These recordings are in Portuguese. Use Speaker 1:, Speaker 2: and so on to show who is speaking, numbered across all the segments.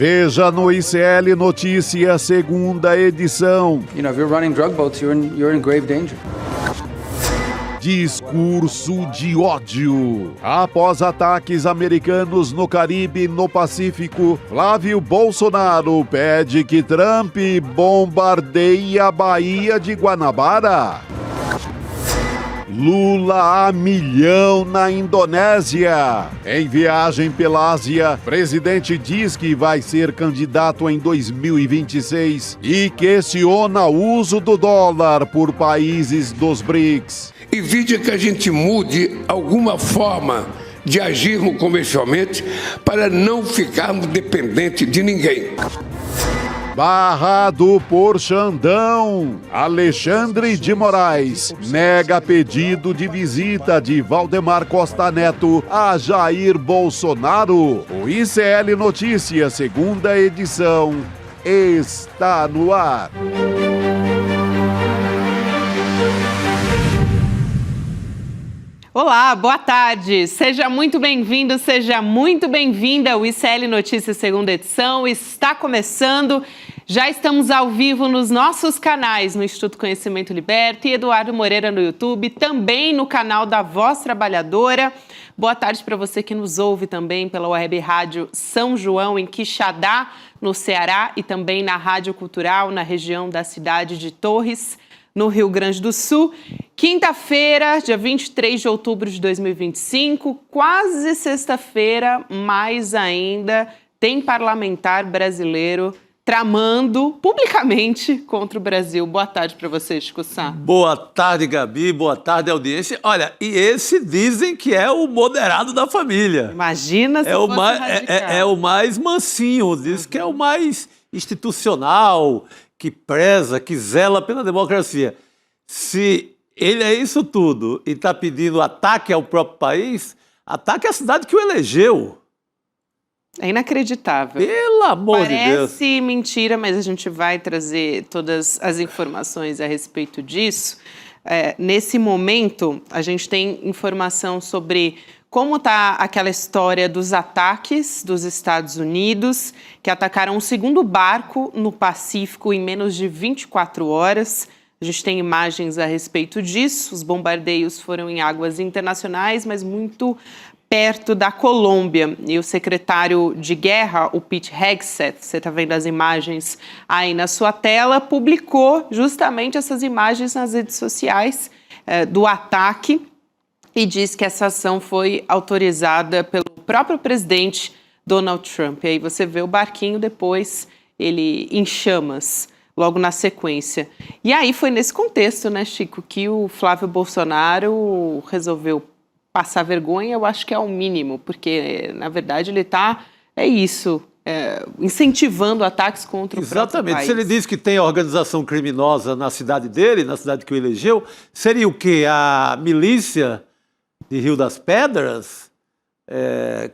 Speaker 1: Veja no ICL Notícias, segunda edição.
Speaker 2: If you're running drug boats, you're in grave danger.
Speaker 1: Discurso de ódio. Após ataques americanos no Caribe e no Pacífico, Flávio Bolsonaro pede que Trump bombardeie a Baía de Guanabara. Lula a milhão na Indonésia. Em viagem pela Ásia, presidente diz que vai ser candidato em 2026 e questiona o uso do dólar por países dos BRICS.
Speaker 3: Evite que a gente mude alguma forma de agirmos comercialmente para não ficarmos dependentes de ninguém.
Speaker 1: Barrado por Xandão, Alexandre de Moraes nega pedido de visita de Valdemar Costa Neto a Jair Bolsonaro. O ICL Notícias, segunda edição, está no ar.
Speaker 4: Olá, boa tarde. Seja muito bem-vindo, seja muito bem-vinda. O ICL Notícias, segunda edição, está começando. Já estamos ao vivo nos nossos canais, no Instituto Conhecimento Liberta e Eduardo Moreira no YouTube, também no canal da Voz Trabalhadora. Boa tarde para você que nos ouve também pela Web Rádio São João, em Quixadá, no Ceará, e também na Rádio Cultural, na região da cidade de Torres, no Rio Grande do Sul. Quinta-feira, dia 23 de outubro de 2025, quase sexta-feira, mais ainda, tem parlamentar brasileiro tramando publicamente contra o Brasil. Boa tarde para você, Chico Sá.
Speaker 5: Boa tarde, Gabi. Boa tarde, audiência. Olha, e esse dizem que é o moderado da família.
Speaker 4: Imagina se fosse radical.
Speaker 5: É o mais mansinho, diz que é o mais institucional, que preza, que zela pela democracia. Se ele é isso tudo e está pedindo ataque ao próprio país, ataque à cidade que o elegeu.
Speaker 4: É inacreditável.
Speaker 5: Pelo amor de Deus.
Speaker 4: Parece mentira, mas a gente vai trazer todas as informações a respeito disso. Nesse momento, a gente tem informação sobre como está aquela história dos ataques dos Estados Unidos, que atacaram um segundo barco no Pacífico em menos de 24 horas. A gente tem imagens a respeito disso. Os bombardeios foram em águas internacionais, mas muito perto da Colômbia. E o secretário de Guerra, o Pete Hegseth, você está vendo as imagens aí na sua tela, publicou justamente essas imagens nas redes sociais do ataque e diz que essa ação foi autorizada pelo próprio presidente Donald Trump. E aí você vê o barquinho depois, ele em chamas, logo na sequência. E aí foi nesse contexto, né, Chico, que o Flávio Bolsonaro resolveu passar vergonha. Eu acho que é o mínimo, porque, na verdade, ele está, incentivando ataques contra o próprio país.
Speaker 5: Exatamente. Se ele diz que tem organização criminosa na cidade dele, na cidade que o elegeu, seria o quê? A milícia de Rio das Pedras,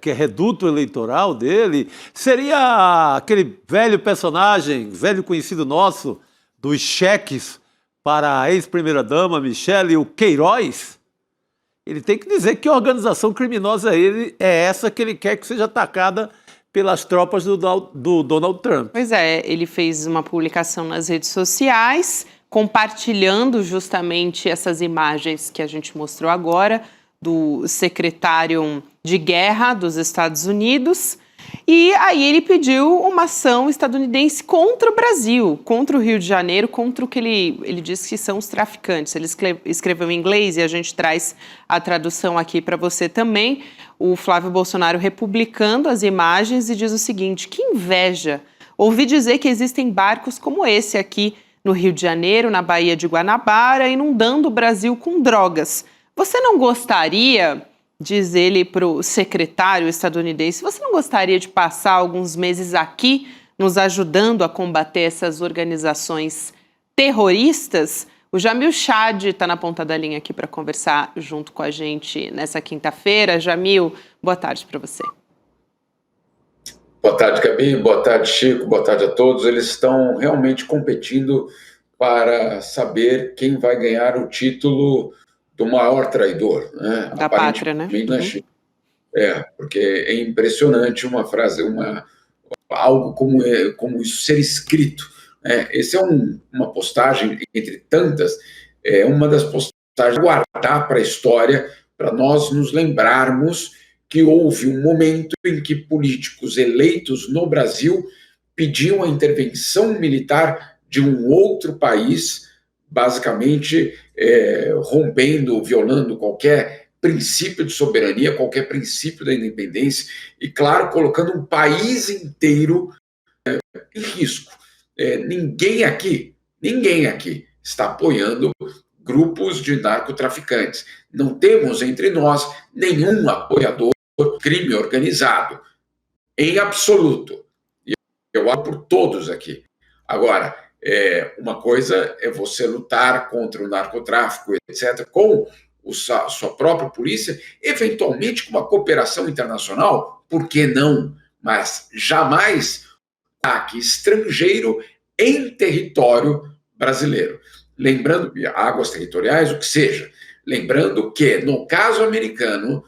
Speaker 5: que é reduto eleitoral dele? Seria aquele velho personagem, velho conhecido nosso, dos cheques para a ex-primeira-dama Michele, o Queiroz? Ele tem que dizer que organização criminosa é essa que ele quer que seja atacada pelas tropas do Donald Trump.
Speaker 4: Pois é, ele fez uma publicação nas redes sociais, compartilhando justamente essas imagens que a gente mostrou agora, do secretário de Guerra dos Estados Unidos. E aí ele pediu uma ação estadunidense contra o Brasil, contra o Rio de Janeiro, contra o que ele disse que são os traficantes. Ele escreveu em inglês e a gente traz a tradução aqui para você também. O Flávio Bolsonaro republicando as imagens e diz o seguinte: que inveja! Ouvi dizer que existem barcos como esse aqui no Rio de Janeiro, na Baía de Guanabara, inundando o Brasil com drogas. Você não gostaria, diz ele para o secretário estadunidense, você não gostaria de passar alguns meses aqui nos ajudando a combater essas organizações terroristas? O Jamil Chad está na ponta da linha aqui para conversar junto com a gente nessa quinta-feira. Jamil, boa tarde para você.
Speaker 6: Boa tarde, Gabi. Boa tarde, Chico. Boa tarde a todos. Eles estão realmente competindo para saber quem vai ganhar o título do maior traidor, né?
Speaker 4: Da pátria, né?
Speaker 6: Porque é impressionante uma frase, algo como isso ser escrito. Essa é uma postagem, entre tantas, uma das postagens guardar para a história, para nós nos lembrarmos que houve um momento em que políticos eleitos no Brasil pediam a intervenção militar de um outro país, basicamente rompendo, violando qualquer princípio de soberania, qualquer princípio da independência, e, claro, colocando um país inteiro em risco. Ninguém aqui está apoiando grupos de narcotraficantes. Não temos entre nós nenhum apoiador do crime organizado, em absoluto. E eu oro por todos aqui. Agora, uma coisa é você lutar contra o narcotráfico, etc., com a sua própria polícia, eventualmente com uma cooperação internacional, por que não? Mas jamais ataque estrangeiro em território brasileiro. Lembrando, águas territoriais, o que seja. Lembrando que, no caso americano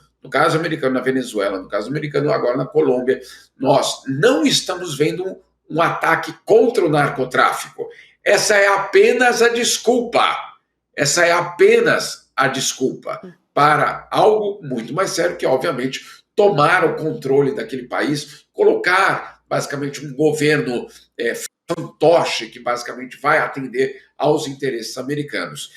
Speaker 6: na Venezuela, no caso americano agora na Colômbia, nós não estamos vendo um ataque contra o narcotráfico. Essa é apenas a desculpa. Para algo muito mais sério, que, obviamente, tomar o controle daquele país, colocar, basicamente, um governo fantoche que, basicamente, vai atender aos interesses americanos.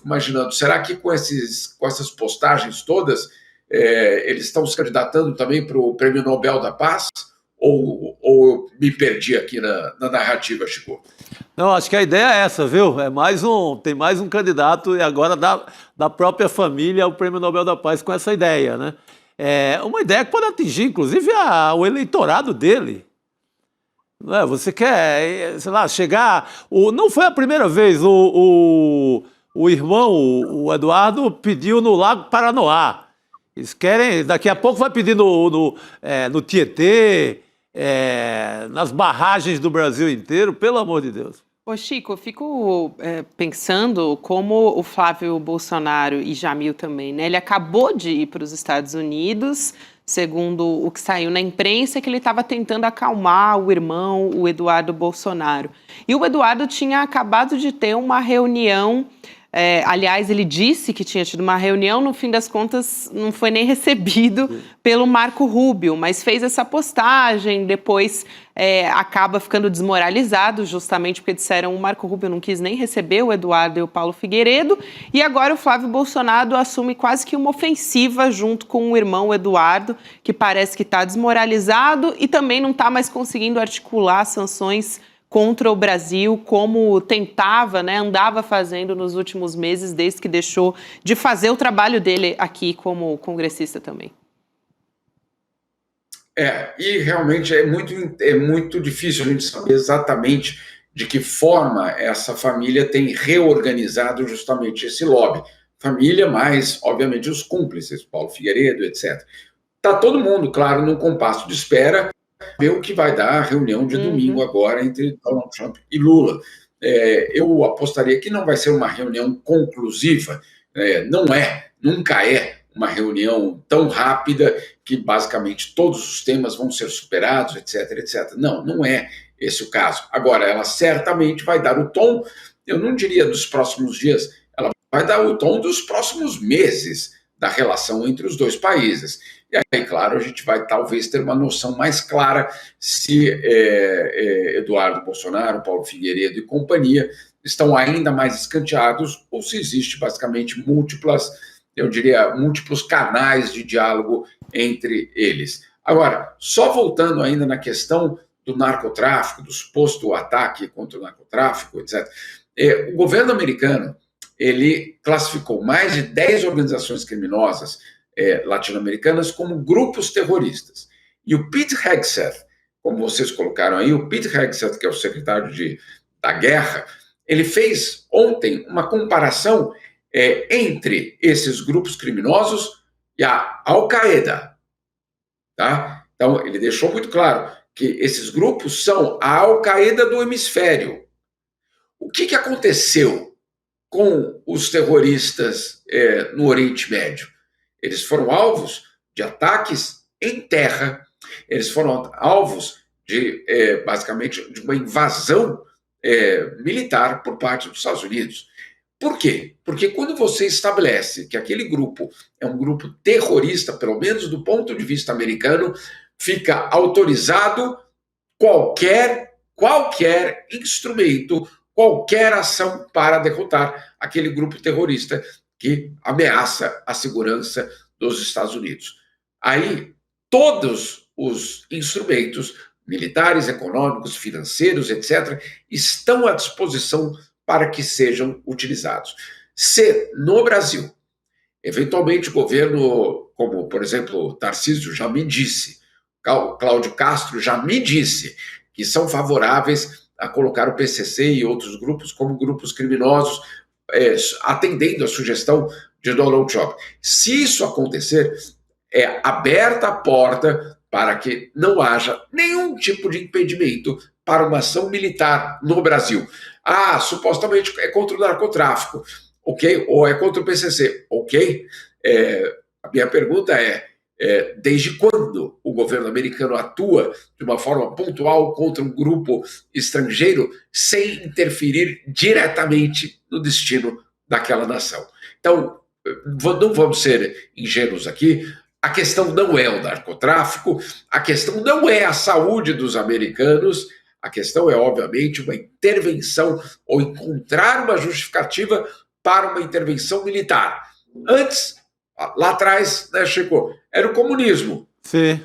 Speaker 6: Imaginando, será que com essas postagens todas, eles estão se candidatando também para o Prêmio Nobel da Paz? Ou eu me perdi aqui na narrativa, Chico?
Speaker 5: Não, acho que a ideia é essa, viu? Tem mais um candidato, e agora da própria família ao Prêmio Nobel da Paz com essa ideia, né? É uma ideia que pode atingir, inclusive, o eleitorado dele. Não é? Você quer, sei lá, chegar... Não foi a primeira vez, o irmão, o Eduardo, pediu no Lago Paranoá. Eles querem... Daqui a pouco vai pedir no Tietê, nas barragens do Brasil inteiro, pelo amor de Deus.
Speaker 4: Ô Chico, eu fico pensando como o Flávio Bolsonaro e Jamil também, né? Ele acabou de ir para os Estados Unidos, segundo o que saiu na imprensa, que ele estava tentando acalmar o irmão, o Eduardo Bolsonaro. E o Eduardo tinha acabado de ter uma reunião. Aliás, ele disse que tinha tido uma reunião, no fim das contas não foi nem recebido pelo Marco Rubio, mas fez essa postagem, depois acaba ficando desmoralizado, justamente porque disseram o Marco Rubio não quis nem receber o Eduardo e o Paulo Figueiredo, e agora o Flávio Bolsonaro assume quase que uma ofensiva junto com o irmão Eduardo, que parece que está desmoralizado e também não está mais conseguindo articular sanções contra o Brasil, como tentava, né, andava fazendo nos últimos meses, desde que deixou de fazer o trabalho dele aqui como congressista também.
Speaker 6: E realmente é muito difícil a gente saber exatamente de que forma essa família tem reorganizado justamente esse lobby. Família, mas, obviamente, os cúmplices, Paulo Figueiredo, etc. Está todo mundo, claro, num compasso de espera, ver o que vai dar a reunião de domingo agora entre Donald Trump e Lula. Eu apostaria que não vai ser uma reunião conclusiva, nunca é uma reunião tão rápida que basicamente todos os temas vão ser superados, etc, etc. Não é esse o caso. Agora, ela certamente vai dar o tom, eu não diria dos próximos dias, ela vai dar o tom dos próximos meses da relação entre os dois países. E aí, claro, a gente vai talvez ter uma noção mais clara se Eduardo Bolsonaro, Paulo Figueiredo e companhia estão ainda mais escanteados ou se existe basicamente múltiplos canais de diálogo entre eles. Agora, só voltando ainda na questão do narcotráfico, do suposto ataque contra o narcotráfico, etc., o governo americano ele classificou mais de 10 organizações criminosas latino-americanas como grupos terroristas. E o Pete Hegseth, como vocês colocaram aí, o Pete Hegseth, que é o secretário da Guerra, ele fez ontem uma comparação entre esses grupos criminosos e a Al-Qaeda. Tá? Então, ele deixou muito claro que esses grupos são a Al-Qaeda do hemisfério. O que aconteceu com os terroristas no Oriente Médio? Eles foram alvos de ataques em terra, eles foram alvos basicamente, de uma invasão militar por parte dos Estados Unidos. Por quê? Porque quando você estabelece que aquele grupo é um grupo terrorista, pelo menos do ponto de vista americano, fica autorizado qualquer instrumento, qualquer ação para derrotar aquele grupo terrorista que ameaça a segurança dos Estados Unidos. Aí, todos os instrumentos militares, econômicos, financeiros, etc., estão à disposição para que sejam utilizados. Se no Brasil, eventualmente o governo, como por exemplo Tarcísio já me disse, Cláudio Castro já me disse, que são favoráveis a colocar o PCC e outros grupos como grupos criminosos, atendendo a sugestão de Donald Trump. Se isso acontecer, é aberta a porta para que não haja nenhum tipo de impedimento para uma ação militar no Brasil. Supostamente é contra o narcotráfico, ok? Ou é contra o PCC, ok? A minha pergunta desde quando o governo americano atua de uma forma pontual contra um grupo estrangeiro sem interferir diretamente no destino daquela nação? Então, não vamos ser ingênuos aqui. A questão não é o narcotráfico, a questão não é a saúde dos americanos, a questão é, obviamente, uma intervenção ou encontrar uma justificativa para uma intervenção militar. Antes, lá atrás, né, Chico, era o comunismo.
Speaker 5: Sim.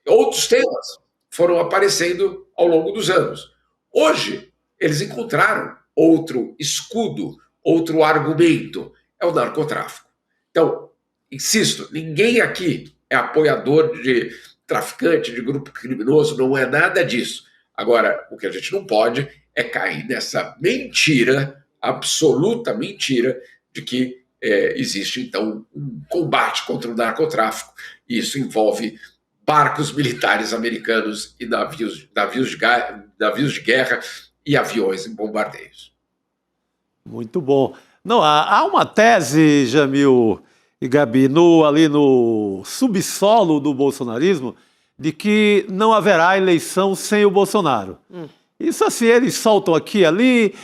Speaker 6: Outros temas foram aparecendo ao longo dos anos. Hoje, eles encontraram outro escudo, outro argumento, é o narcotráfico. Então, insisto, ninguém aqui é apoiador de traficante, de grupo criminoso, não é nada disso. Agora, o que a gente não pode é cair nessa mentira, absoluta mentira, de que existe, então, um combate contra o narcotráfico, e isso envolve barcos militares americanos e navios de guerra e aviões em bombardeios.
Speaker 5: Muito bom. Não, há uma tese, Jamil e Gabi, ali no subsolo do bolsonarismo, de que não haverá eleição sem o Bolsonaro. Isso assim, eles soltam aqui e ali,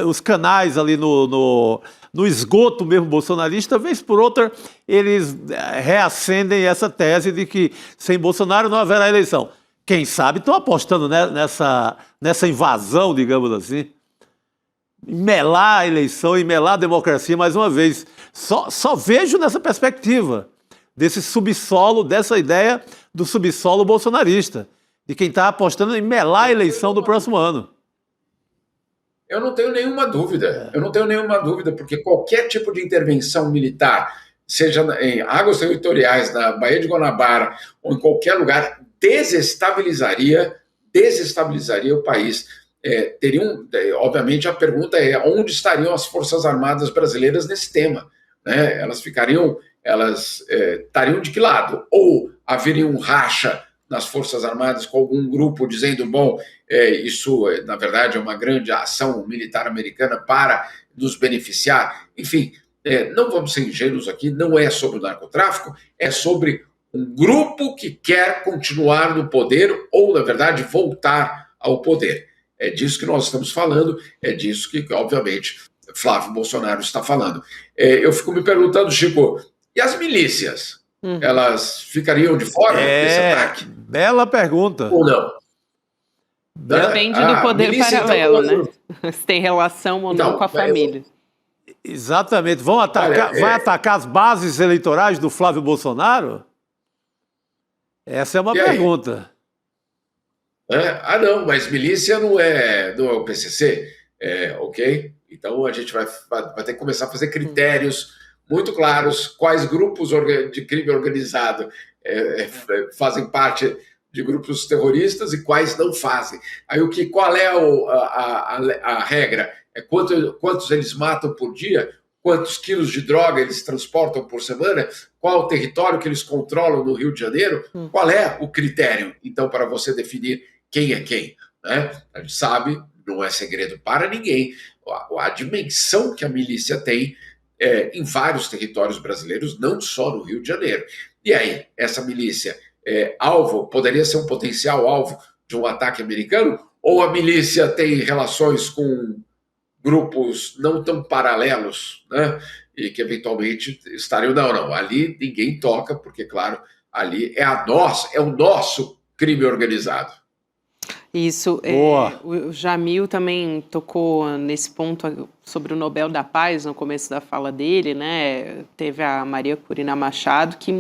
Speaker 5: os canais ali no esgoto mesmo bolsonarista, vez por outra, eles reacendem essa tese de que sem Bolsonaro não haverá eleição. Quem sabe estão apostando nessa invasão, digamos assim. Melar a eleição e melar a democracia mais uma vez. Só vejo nessa perspectiva, desse subsolo, dessa ideia do subsolo bolsonarista, de quem está apostando em melar a eleição do próximo ano.
Speaker 6: Eu não tenho nenhuma dúvida, porque qualquer tipo de intervenção militar, seja em águas territoriais, na Baía de Guanabara ou em qualquer lugar, desestabilizaria o país. Obviamente, a pergunta é onde estariam as Forças Armadas brasileiras nesse tema? Né? Elas estariam de que lado? Ou haveria um racha nas Forças Armadas com algum grupo dizendo, isso, na verdade, é uma grande ação militar americana para nos beneficiar? Enfim, não vamos ser ingênuos aqui, não é sobre o narcotráfico, é sobre um grupo que quer continuar no poder ou, na verdade, voltar ao poder. É disso que nós estamos falando, é disso que, obviamente, Flávio Bolsonaro está falando. Eu fico me perguntando, Chico, e as milícias? Elas ficariam de fora desse ataque?
Speaker 5: Bela pergunta.
Speaker 6: Ou não?
Speaker 4: Depende do poder paralelo, né? Se tem relação ou não com a família.
Speaker 5: Exatamente. Vai atacar as bases eleitorais do Flávio Bolsonaro? Essa é uma pergunta.
Speaker 6: Não, mas milícia não é o PCC, ok? Então a gente vai ter que começar a fazer critérios muito claros, quais grupos de crime organizado fazem parte de grupos terroristas e quais não fazem. Aí qual é a regra? Quantos eles matam por dia? Quantos quilos de droga eles transportam por semana? Qual o território que eles controlam no Rio de Janeiro? Qual é o critério, então, para você definir quem é quem? Né? A gente sabe, não é segredo para ninguém, a dimensão que a milícia tem em vários territórios brasileiros, não só no Rio de Janeiro. E aí, essa milícia, alvo, poderia ser um potencial alvo de um ataque americano? Ou a milícia tem relações com grupos não tão paralelos, né? E que eventualmente estariam... Não, ali ninguém toca, porque, claro, ali é o nosso crime organizado.
Speaker 4: Isso. O Jamil também tocou nesse ponto sobre o Nobel da Paz no começo da fala dele, né? Teve a Maria Corina Machado, que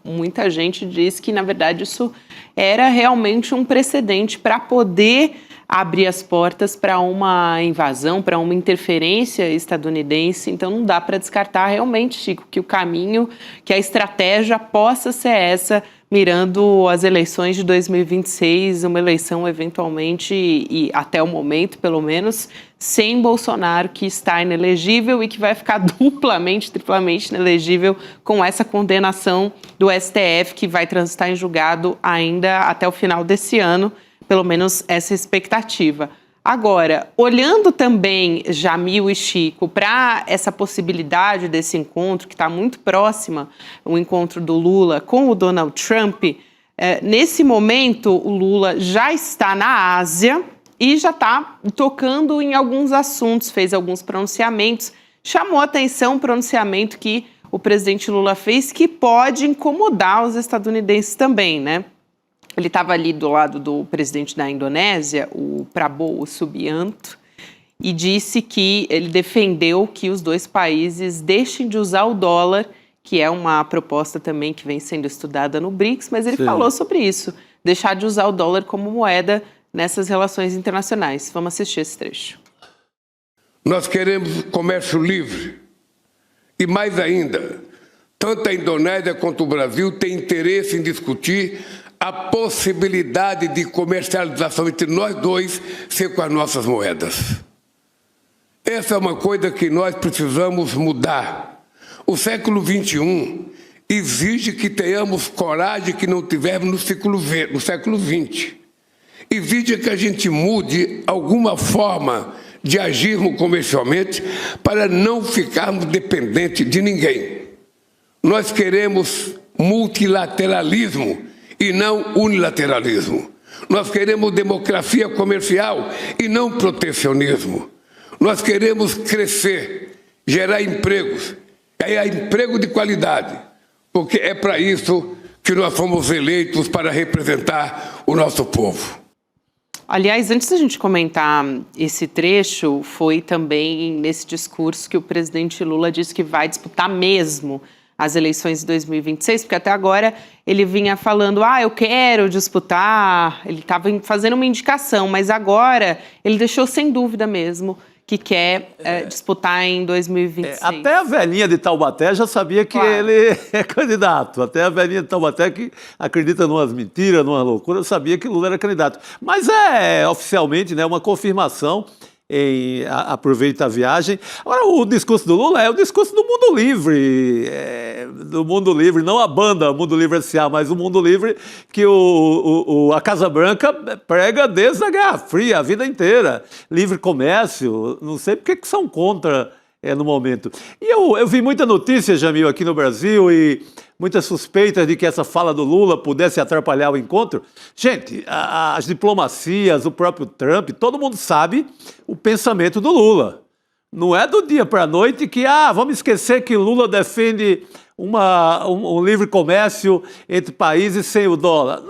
Speaker 4: muita gente diz que, na verdade, isso era realmente um precedente para poder abrir as portas para uma invasão, para uma interferência estadunidense. Então, não dá para descartar realmente, Chico, que o caminho, que a estratégia possa ser essa, mirando as eleições de 2026, uma eleição eventualmente, e até o momento, pelo menos, sem Bolsonaro, que está inelegível e que vai ficar duplamente, triplamente inelegível com essa condenação do STF, que vai transitar em julgado ainda até o final desse ano, pelo menos essa expectativa. Agora, olhando também, Jamil e Chico, para essa possibilidade desse encontro, que está muito próxima, o encontro do Lula com o Donald Trump, nesse momento o Lula já está na Ásia e já está tocando em alguns assuntos, fez alguns pronunciamentos, chamou a atenção o pronunciamento que o presidente Lula fez, que pode incomodar os estadunidenses também, né? Ele estava ali do lado do presidente da Indonésia, o Prabowo Subianto, e disse que ele defendeu que os dois países deixem de usar o dólar, que é uma proposta também que vem sendo estudada no BRICS, mas ele falou sobre isso, deixar de usar o dólar como moeda nessas relações internacionais. Vamos assistir esse trecho.
Speaker 3: Nós queremos comércio livre. E mais ainda, tanto a Indonésia quanto o Brasil têm interesse em discutir a possibilidade de comercialização entre nós dois ser com as nossas moedas. Essa é uma coisa que nós precisamos mudar. O século XXI exige que tenhamos coragem que não tivemos no século XX. Exige que a gente mude alguma forma de agirmos comercialmente para não ficarmos dependentes de ninguém. Nós queremos multilateralismo e não unilateralismo. Nós queremos democracia comercial e não protecionismo. Nós queremos crescer, gerar empregos, emprego de qualidade, porque é para isso que nós fomos eleitos, para representar o nosso povo.
Speaker 4: Aliás, antes da gente comentar esse trecho, foi também nesse discurso que o presidente Lula disse que vai disputar mesmo as eleições de 2026, porque até agora ele vinha falando, eu quero disputar, ele estava fazendo uma indicação, mas agora ele deixou sem dúvida mesmo que quer disputar em 2026.
Speaker 5: Até a velhinha de Taubaté já sabia que ele é candidato. Até a velhinha de Taubaté, que acredita numas mentiras, numa loucura, sabia que Lula era candidato. Mas oficialmente, né, uma confirmação. Aproveita a viagem. Agora, o discurso do Lula é o discurso do mundo livre, não a banda Mundo Livre S.A., mas o mundo livre que a Casa Branca prega desde a Guerra Fria, a vida inteira. Livre comércio, não sei por que são contra no momento. E eu vi muita notícia, Jamil, aqui no Brasil, e muitas suspeitas de que essa fala do Lula pudesse atrapalhar o encontro. Gente, as diplomacias, o próprio Trump, todo mundo sabe o pensamento do Lula. Não é do dia para a noite que, vamos esquecer que Lula defende um livre comércio entre países sem o dólar.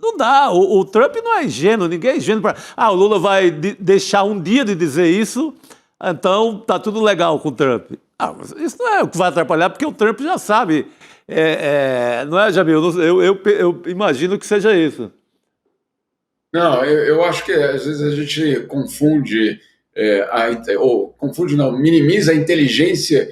Speaker 5: Não dá, o Trump não é ingênuo, ninguém é ingênuo para... o Lula vai deixar um dia de dizer isso, então tá tudo legal com o Trump. Isso não é o que vai atrapalhar, porque o Trump já sabe... não é, Jamil? Eu imagino que seja isso.
Speaker 6: Não, eu acho que às vezes a gente confunde, minimiza a inteligência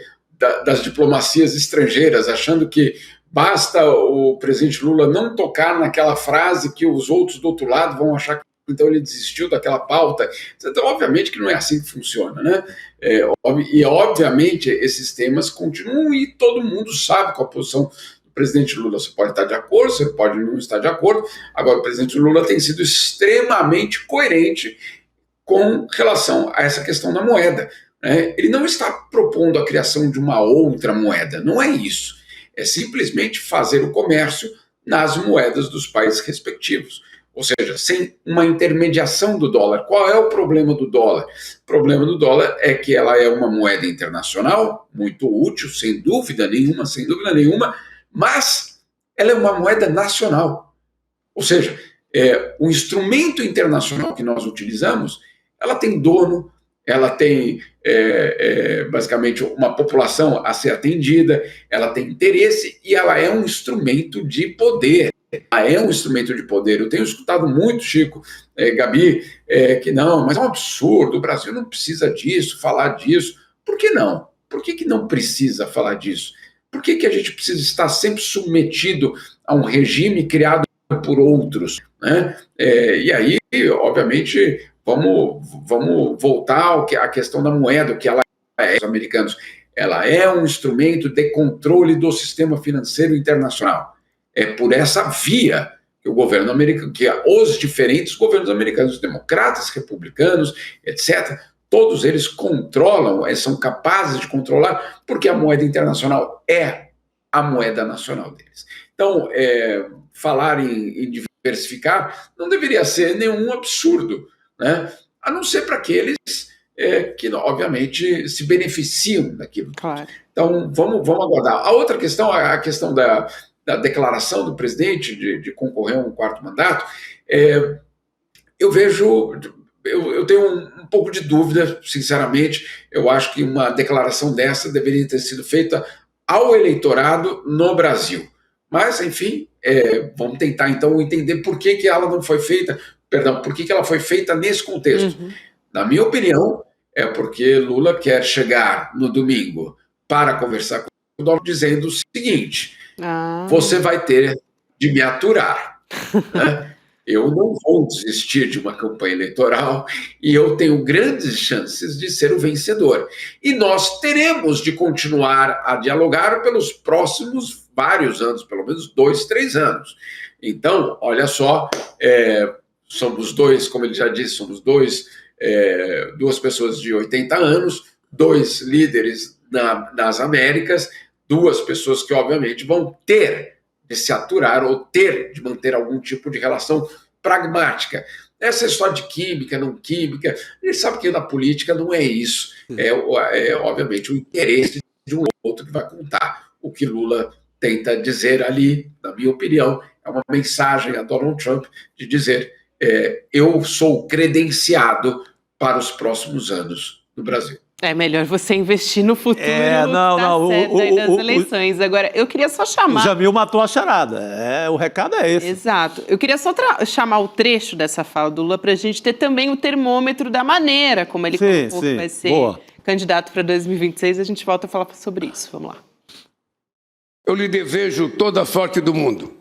Speaker 6: das diplomacias estrangeiras, achando que basta o presidente Lula não tocar naquela frase que os outros do outro lado vão achar que então ele desistiu daquela pauta. Então, obviamente que não é assim que funciona, né? E, obviamente, esses temas continuam e todo mundo sabe qual a posição do presidente Lula. Você pode estar de acordo, você pode não estar de acordo. Agora, o presidente Lula tem sido extremamente coerente com relação a essa questão da moeda, né? Ele não está propondo a criação de uma outra moeda, não é isso. É simplesmente fazer o comércio nas moedas dos países respectivos. Ou seja, sem uma intermediação do dólar. Qual é o problema do dólar? O problema do dólar é que ela é uma moeda internacional, muito útil, sem dúvida nenhuma, mas ela é uma moeda nacional. Ou seja, o instrumento internacional que nós utilizamos, ela tem dono, ela tem basicamente uma população a ser atendida, ela tem interesse e ela é um instrumento de poder. Eu tenho escutado muito, Chico, Gabi, que não, mas é um absurdo, o Brasil não precisa disso, falar disso. Por que não? Por que não precisa falar disso? Por que a gente precisa estar sempre submetido a um regime criado por outros, né? E aí, obviamente, vamos voltar à questão da moeda, que ela é, os americanos, ela é um instrumento de controle do sistema financeiro internacional. É por essa via que o governo americano, que os diferentes governos americanos, democratas, republicanos, etc., todos eles controlam, são capazes de controlar, porque a moeda internacional é a moeda nacional deles. Então, falar em diversificar não deveria ser nenhum absurdo, né? A não ser para aqueles que, obviamente, se beneficiam daquilo.
Speaker 4: Claro.
Speaker 6: Então, vamos aguardar. A outra questão, a questão da declaração do presidente de concorrer a um quarto mandato, eu tenho um pouco de dúvida, sinceramente. Eu acho que uma declaração dessa deveria ter sido feita ao eleitorado no Brasil. Mas, enfim, vamos tentar, então, entender por que ela não foi feita, por que ela foi feita nesse contexto. Uhum. Na minha opinião, é porque Lula quer chegar no domingo para conversar com o Donald dizendo o seguinte: você vai ter de me aturar, né? Eu não vou desistir de uma campanha eleitoral e eu tenho grandes chances de ser o vencedor. E nós teremos de continuar a dialogar pelos próximos vários anos, pelo menos 2, 3 anos. Então, olha só, somos dois, como ele já disse, somos duas pessoas de 80 anos, 2 líderes nas Américas, 2 pessoas que, obviamente, vão ter de se aturar ou ter de manter algum tipo de relação pragmática. Essa história de química, não química, a gente sabe que na política não é isso. Obviamente, o interesse de um outro que vai contar. O que Lula tenta dizer ali, na minha opinião, é uma mensagem a Donald Trump de dizer: eu sou credenciado para os próximos anos no Brasil.
Speaker 4: É melhor você investir no futuro das eleições. Agora, eu queria só chamar...
Speaker 5: O Jamil matou a charada. O recado é esse.
Speaker 4: Exato. Eu queria só chamar o trecho dessa fala do Lula para a gente ter também o termômetro da maneira como ele colocou que vai ser candidato para 2026. A gente volta a falar sobre isso. Vamos lá.
Speaker 3: Eu lhe desejo toda a sorte do mundo.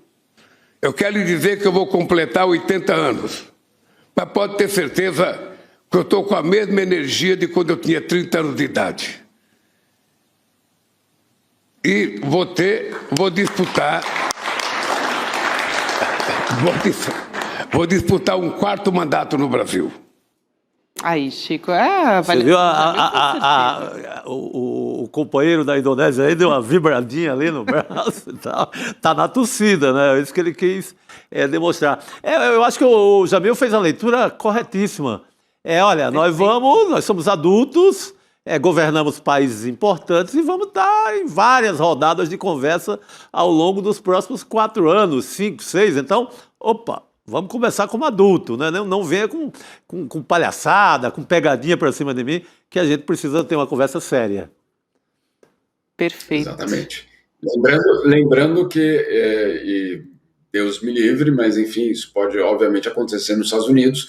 Speaker 3: Eu quero lhe dizer que eu vou completar 80 anos. Mas pode ter certeza que eu estou com a mesma energia de quando eu tinha 30 anos de idade. E vou disputar um 4º mandato no Brasil.
Speaker 4: Aí, Chico,
Speaker 5: Você viu o companheiro da Indonésia aí deu uma vibradinha ali no braço e tal. Tá na torcida, né? É isso que ele quis demonstrar. Eu acho que o Jamil fez a leitura corretíssima. Olha, nós somos adultos, governamos países importantes e vamos estar em várias rodadas de conversa ao longo dos próximos 4 anos, 5, 6. Então, vamos começar como adulto, né? Não venha com palhaçada, com pegadinha para cima de mim, que a gente precisa ter uma conversa séria.
Speaker 4: Perfeito.
Speaker 6: Exatamente. Lembrando que... Deus me livre, mas enfim, isso pode obviamente acontecer nos Estados Unidos.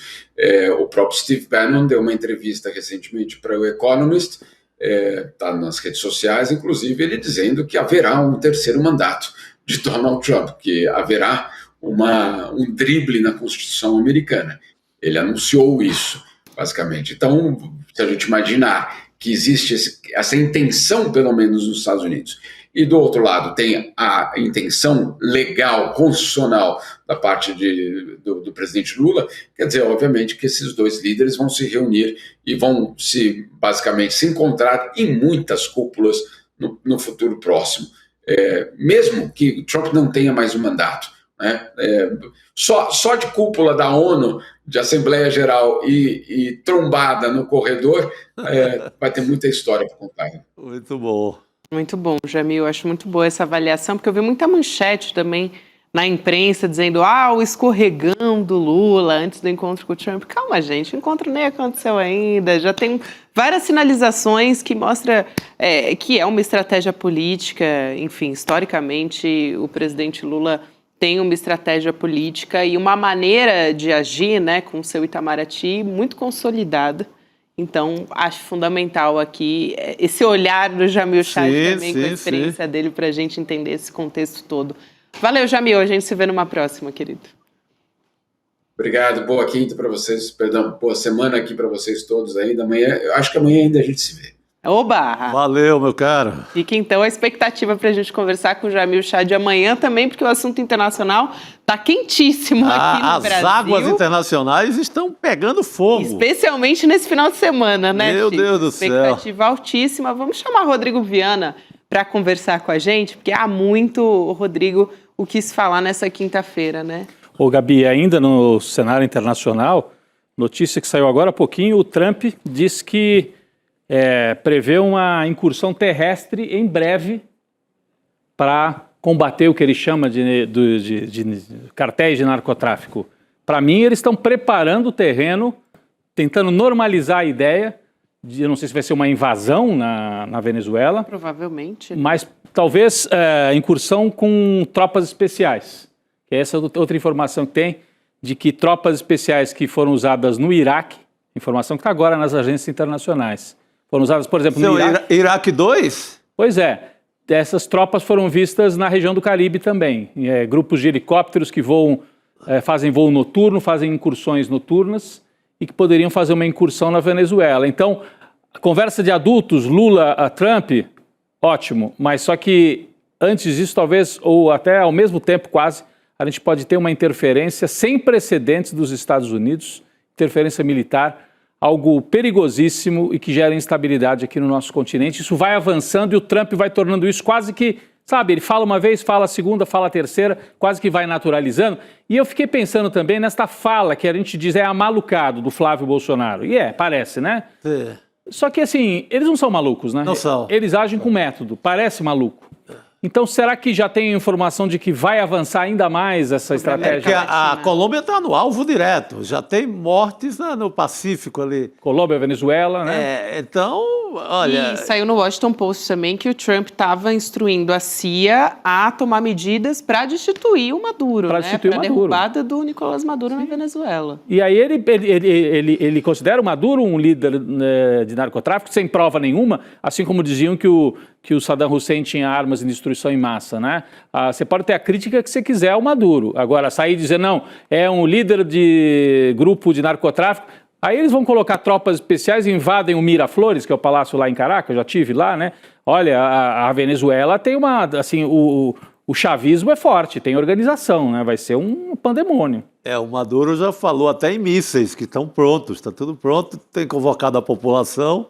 Speaker 6: O próprio Steve Bannon deu uma entrevista recentemente para o Economist, está nas redes sociais, inclusive ele dizendo que haverá um 3º mandato de Donald Trump, que haverá um drible na Constituição americana. Ele anunciou isso, basicamente. Então, se a gente imaginar que existe essa intenção, pelo menos nos Estados Unidos, e do outro lado tem a intenção legal, constitucional da parte do presidente Lula, quer dizer, obviamente, que esses 2 líderes vão se reunir e vão basicamente se encontrar em muitas cúpulas no futuro próximo. Mesmo que Trump não tenha mais um mandato, né? Só de cúpula da ONU, de Assembleia Geral e trombada no corredor, vai ter muita história para contar.
Speaker 5: Muito bom.
Speaker 4: Muito bom, Jamil. Eu acho muito boa essa avaliação, porque eu vi muita manchete também na imprensa dizendo o escorregão do Lula antes do encontro com o Trump. Calma, gente, o encontro nem aconteceu ainda. Já tem várias sinalizações que mostram que é uma estratégia política. Enfim, historicamente, o presidente Lula tem uma estratégia política e uma maneira de agir, né, com o seu Itamaraty muito consolidada. Então, acho fundamental aqui esse olhar do Jamil Chad também, com a experiência dele, para a gente entender esse contexto todo. Valeu, Jamil. A gente se vê numa próxima, querido.
Speaker 6: Obrigado. Boa quinta para vocês. Perdão, boa semana aqui para vocês todos aí. Eu acho que amanhã ainda a gente se vê.
Speaker 4: Oba!
Speaker 5: Valeu, meu caro.
Speaker 4: Fica então a expectativa para a gente conversar com o Jamil Chad amanhã também, porque o assunto internacional está quentíssimo aqui no Brasil.
Speaker 5: As águas internacionais estão pegando fogo.
Speaker 4: Especialmente nesse final de semana, né,
Speaker 5: Meu Deus do céu.
Speaker 4: Expectativa altíssima. Vamos chamar o Rodrigo Viana para conversar com a gente, porque há muito, o Rodrigo, o que se falar nessa quinta-feira, né?
Speaker 7: Ô, Gabi, ainda no cenário internacional, notícia que saiu agora há pouquinho, o Trump disse que prevê uma incursão terrestre em breve para combater o que ele chama de cartéis de narcotráfico. Para mim, eles estão preparando o terreno, tentando normalizar a ideia de, eu não sei se vai ser uma invasão na Venezuela.
Speaker 4: Provavelmente.
Speaker 7: Mas talvez incursão com tropas especiais. Que é essa outra informação que tem, de que tropas especiais que foram usadas no Iraque, informação que está agora nas agências internacionais, foram usadas, por exemplo, no Iraque.
Speaker 5: Iraque 2?
Speaker 7: Pois é. Essas tropas foram vistas na região do Caribe também. Grupos de helicópteros que voam, fazem voo noturno, fazem incursões noturnas e que poderiam fazer uma incursão na Venezuela. Então, a conversa de adultos, Lula a Trump, ótimo. Mas só que antes disso, talvez, ou até ao mesmo tempo quase, a gente pode ter uma interferência sem precedentes dos Estados Unidos, interferência militar, algo perigosíssimo e que gera instabilidade aqui no nosso continente. Isso vai avançando e o Trump vai tornando isso quase que, sabe, ele fala uma vez, fala a segunda, fala a terceira, quase que vai naturalizando. E eu fiquei pensando também nesta fala que a gente diz amalucado do Flávio Bolsonaro. E parece, né?
Speaker 5: É.
Speaker 7: Só que assim, eles não são malucos, né?
Speaker 5: Não são.
Speaker 7: Eles agem com método, parece maluco. Então, será que já tem informação de que vai avançar ainda mais essa estratégia?
Speaker 5: Porque a Colômbia está no alvo direto, já tem mortes no Pacífico ali.
Speaker 7: Colômbia, Venezuela, né?
Speaker 5: Então, olha...
Speaker 4: E saiu no Washington Post também que o Trump estava instruindo a CIA a tomar medidas para destituir o Maduro,
Speaker 7: Para destituir o Maduro.
Speaker 4: derrubada do Nicolás Maduro na Venezuela.
Speaker 7: E aí ele considera o Maduro um líder de narcotráfico sem prova nenhuma, assim como diziam que o Saddam Hussein tinha armas em destruição em massa, né? Você pode ter a crítica que você quiser ao Maduro. Agora, sair e dizer, não, é um líder de grupo de narcotráfico, aí eles vão colocar tropas especiais e invadem o Miraflores, que é o palácio lá em Caracas, eu já tive lá, né? Olha, a Venezuela tem uma, assim, o chavismo é forte, tem organização, né? Vai ser um pandemônio.
Speaker 5: O Maduro já falou até em mísseis que estão prontos, está tudo pronto, tem convocado a população,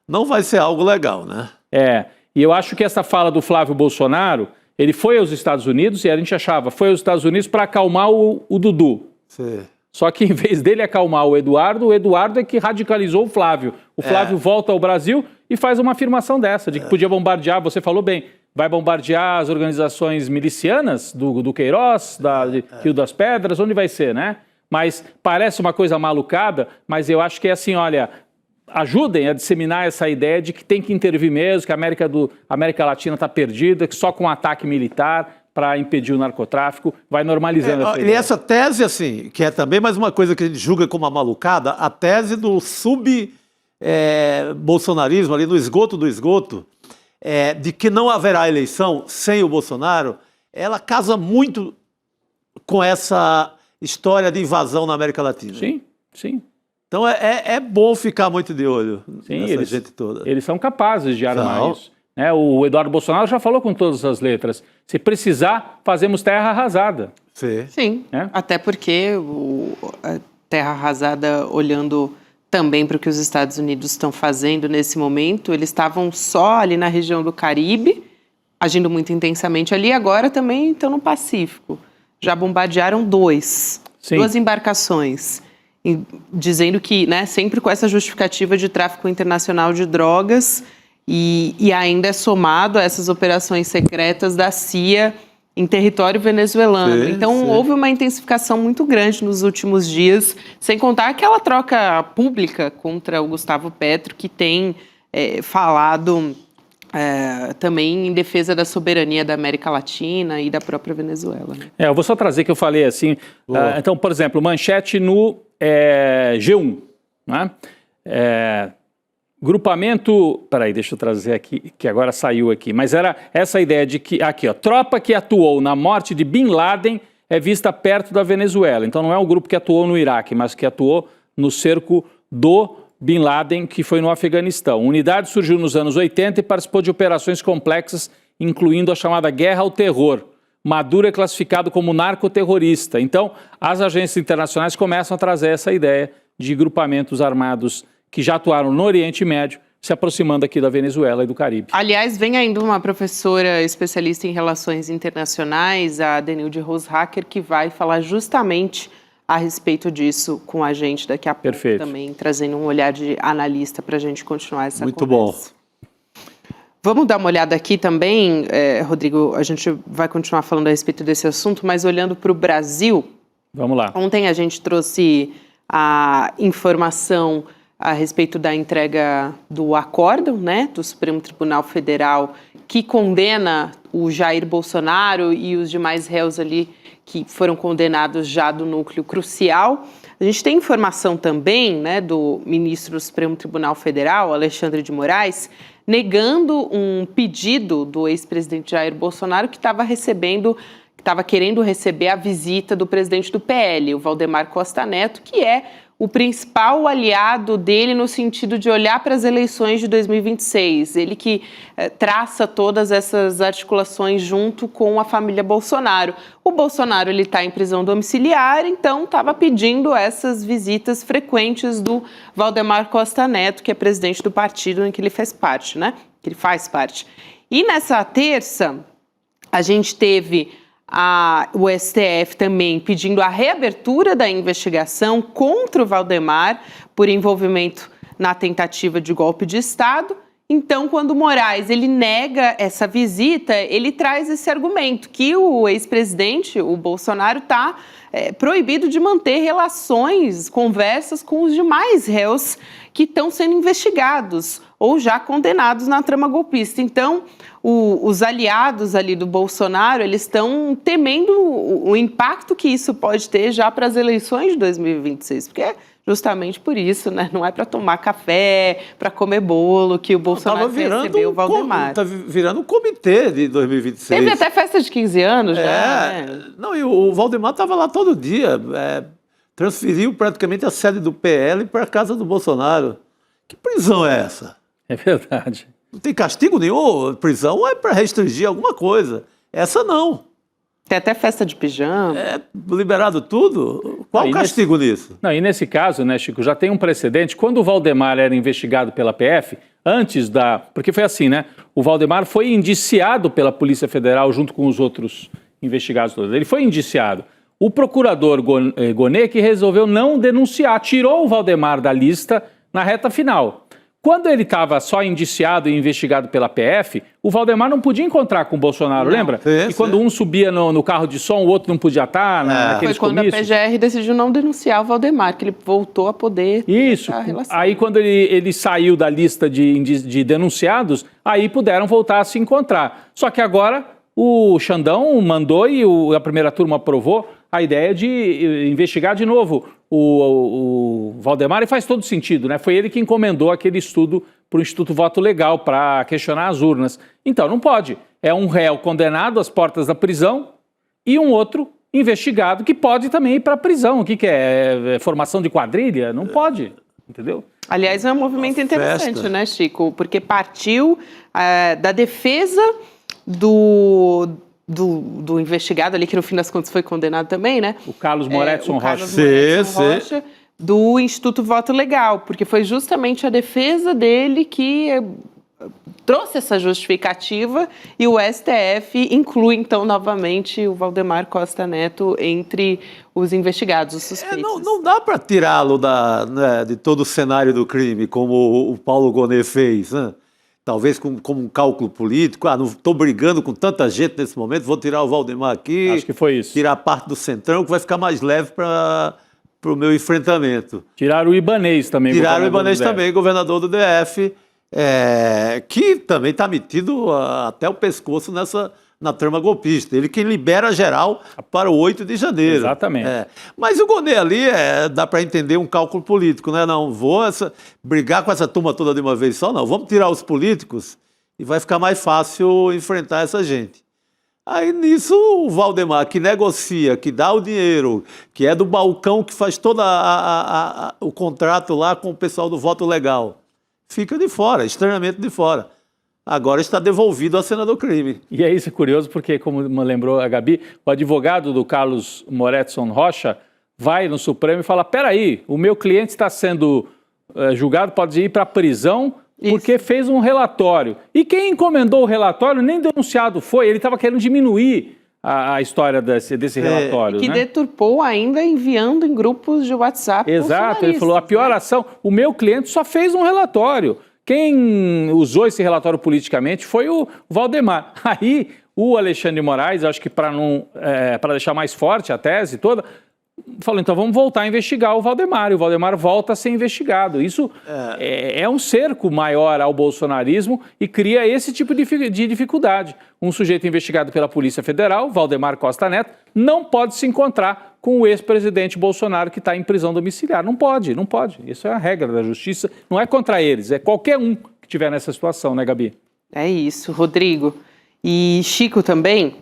Speaker 5: não vai ser algo legal, né?
Speaker 7: E eu acho que essa fala do Flávio Bolsonaro, ele foi aos Estados Unidos e a gente achava, foi aos Estados Unidos para acalmar o Dudu.
Speaker 5: Sim.
Speaker 7: Só que em vez dele acalmar o Eduardo é que radicalizou o Flávio. O Flávio volta ao Brasil e faz uma afirmação dessa, de que podia bombardear, você falou bem, vai bombardear as organizações milicianas do Queiroz, de Rio das Pedras, onde vai ser, né? Mas parece uma coisa malucada, mas eu acho que é assim, olha... Ajudem a disseminar essa ideia de que tem que intervir mesmo, que a América Latina está perdida, que só com ataque militar para impedir o narcotráfico vai normalizando essa ideia.
Speaker 5: E essa tese, assim, que é também mais uma coisa que a gente julga como uma malucada, a tese do bolsonarismo ali no esgoto do esgoto, de que não haverá eleição sem o Bolsonaro, ela casa muito com essa história de invasão na América Latina.
Speaker 7: Sim, sim.
Speaker 5: Então é bom ficar muito de olho nessa gente toda.
Speaker 7: Eles são capazes de armar isso. Né? O Eduardo Bolsonaro já falou com todas as letras. Se precisar, fazemos terra arrasada.
Speaker 4: Sim. Até porque a terra arrasada, olhando também para o que os Estados Unidos estão fazendo nesse momento, eles estavam só ali na região do Caribe, agindo muito intensamente ali, agora também estão no Pacífico. já bombardearam duas embarcações, dizendo que, né, sempre com essa justificativa de tráfico internacional de drogas, e ainda é somado a essas operações secretas da CIA em território venezuelano. Então, houve uma intensificação muito grande nos últimos dias, sem contar aquela troca pública contra o Gustavo Petro, que tem falado também em defesa da soberania da América Latina e da própria Venezuela. Né?
Speaker 7: Eu vou só trazer que eu falei assim. Então, por exemplo, manchete no G1. Né? Grupamento... Peraí, deixa eu trazer aqui, que agora saiu aqui. Mas era essa ideia de que... Aqui, ó. Tropa que atuou na morte de Bin Laden é vista perto da Venezuela. Então, não é um grupo que atuou no Iraque, mas que atuou no cerco do Bin Laden, que foi no Afeganistão. A unidade surgiu nos anos 80 e participou de operações complexas, incluindo a chamada Guerra ao Terror. Maduro é classificado como narcoterrorista. Então, as agências internacionais começam a trazer essa ideia de grupamentos armados que já atuaram no Oriente Médio, se aproximando aqui da Venezuela e do Caribe.
Speaker 4: Aliás, vem ainda uma professora especialista em relações internacionais, a Denilde Roshacker, que vai falar justamente a respeito disso com a gente daqui a pouco.
Speaker 7: Perfeito.
Speaker 4: Também, trazendo um olhar de analista para a gente continuar essa
Speaker 5: Muito
Speaker 4: conversa.
Speaker 5: bom.
Speaker 4: Vamos dar uma olhada aqui também, Rodrigo, a gente vai continuar falando a respeito desse assunto, mas olhando para o Brasil.
Speaker 7: Vamos lá.
Speaker 4: Ontem a gente trouxe a informação a respeito da entrega do acórdão, né, do Supremo Tribunal Federal, que condena o Jair Bolsonaro e os demais réus ali que foram condenados já do núcleo crucial. A gente tem informação também, né, do ministro do Supremo Tribunal Federal, Alexandre de Moraes, negando um pedido do ex-presidente Jair Bolsonaro que estava querendo receber a visita do presidente do PL, o Valdemar Costa Neto, que é o principal aliado dele no sentido de olhar para as eleições de 2026. Ele que traça todas essas articulações junto com a família Bolsonaro. O Bolsonaro está em prisão domiciliar, então estava pedindo essas visitas frequentes do Valdemar Costa Neto, que é presidente do partido em que ele faz parte, né? Que ele faz parte. E nessa terça, a gente teve o STF também pedindo a reabertura da investigação contra o Valdemar por envolvimento na tentativa de golpe de Estado. Então, quando o Moraes ele nega essa visita, ele traz esse argumento que o ex-presidente, o Bolsonaro, está proibido de manter relações, conversas com os demais réus que estão sendo investigados ou já condenados na trama golpista. Então, os aliados ali do Bolsonaro, eles estão temendo o impacto que isso pode ter já para as eleições de 2026, porque é justamente por isso, né? Não é para tomar café, para comer bolo que o Bolsonaro recebeu o Valdemar.
Speaker 5: Está virando um comitê de 2026.
Speaker 4: Teve até festa de 15 anos já, né?
Speaker 5: Não, e o Valdemar estava lá todo dia, transferiu praticamente a sede do PL para a casa do Bolsonaro. Que prisão é essa?
Speaker 7: É verdade.
Speaker 5: Não tem castigo nenhum? Prisão é para restringir alguma coisa. Essa não.
Speaker 4: Tem até festa de pijama.
Speaker 5: É liberado tudo? Qual o castigo nisso?
Speaker 7: Não, e nesse caso, né, Chico, já tem um precedente. Quando o Valdemar era investigado pela PF, antes da... Porque foi assim, né? O Valdemar foi indiciado pela Polícia Federal junto com os outros investigados todos. Ele foi indiciado. O procurador Gonê que resolveu não denunciar, tirou o Valdemar da lista na reta final. Quando ele estava só indiciado e investigado pela PF, o Valdemar não podia encontrar com o Bolsonaro, lembra? E quando um subia no carro de som, o outro não podia estar naqueles
Speaker 4: Foi quando
Speaker 7: comícios.
Speaker 4: a PGR decidiu não denunciar o Valdemar, que ele voltou a poder ter essa relação.
Speaker 7: Aí quando ele saiu da lista de denunciados, aí puderam voltar a se encontrar. Só que agora o Xandão mandou e a primeira turma aprovou a ideia de investigar de novo o Valdemar, e faz todo sentido, né? Foi ele que encomendou aquele estudo para o Instituto Voto Legal para questionar as urnas. Então, não pode. É um réu condenado às portas da prisão e um outro investigado que pode também ir para a prisão. O que é? Formação de quadrilha? Não pode, entendeu?
Speaker 4: Aliás, é um movimento interessante, né, Chico? Porque partiu da defesa do investigado ali, que no fim das contas foi condenado também, né?
Speaker 7: O Carlos Moretson Rocha.
Speaker 4: Rocha, do Instituto Voto Legal, porque foi justamente a defesa dele que trouxe essa justificativa e o STF inclui, então, novamente o Valdemar Costa Neto entre os investigados, os suspeitos.
Speaker 5: Não dá para tirá-lo de todo o cenário do crime, como o Paulo Gonet fez, né? Talvez como um cálculo político. Não estou brigando com tanta gente nesse momento, vou tirar o Valdemar aqui.
Speaker 7: Acho que foi isso.
Speaker 5: Tirar a parte do Centrão, que vai ficar mais leve para o meu enfrentamento.
Speaker 7: Tiraram o Ibanez também.
Speaker 5: Tiraram o Ibanez também, governador do DF, que também está metido até o pescoço na trama golpista. Ele quem libera geral para o 8 de janeiro.
Speaker 7: Exatamente.
Speaker 5: Mas o Gonet ali, dá para entender um cálculo político, né? Não vou brigar com essa turma toda de uma vez só, não. Vamos tirar os políticos e vai ficar mais fácil enfrentar essa gente. Aí nisso o Valdemar, que negocia, que dá o dinheiro, que é do balcão que faz todo o contrato lá com o pessoal do voto legal, fica de fora, estranhamente de fora. Agora está devolvido à cena do crime.
Speaker 7: E é isso curioso porque, como me lembrou a Gabi, o advogado do Carlos Moretson Rocha vai no Supremo e fala, peraí, o meu cliente está sendo julgado, pode ir para a prisão porque fez um relatório. E quem encomendou o relatório nem denunciado foi, ele estava querendo diminuir a história desse relatório.
Speaker 4: Que deturpou ainda enviando em grupos de WhatsApp.
Speaker 7: Exato, ele falou, a pior ação, o meu cliente só fez um relatório. Quem usou esse relatório politicamente foi o Valdemar. Aí o Alexandre de Moraes, acho que para deixar mais forte a tese toda, falou, então vamos voltar a investigar o Valdemar. E o Valdemar volta a ser investigado. Isso é um cerco maior ao bolsonarismo e cria esse tipo de dificuldade. Um sujeito investigado pela Polícia Federal, Valdemar Costa Neto, não pode se encontrar com o ex-presidente Bolsonaro que está em prisão domiciliar. Não pode. Isso é a regra da justiça. Não é contra eles, é qualquer um que estiver nessa situação, né, Gabi?
Speaker 4: É isso, Rodrigo. E Chico também,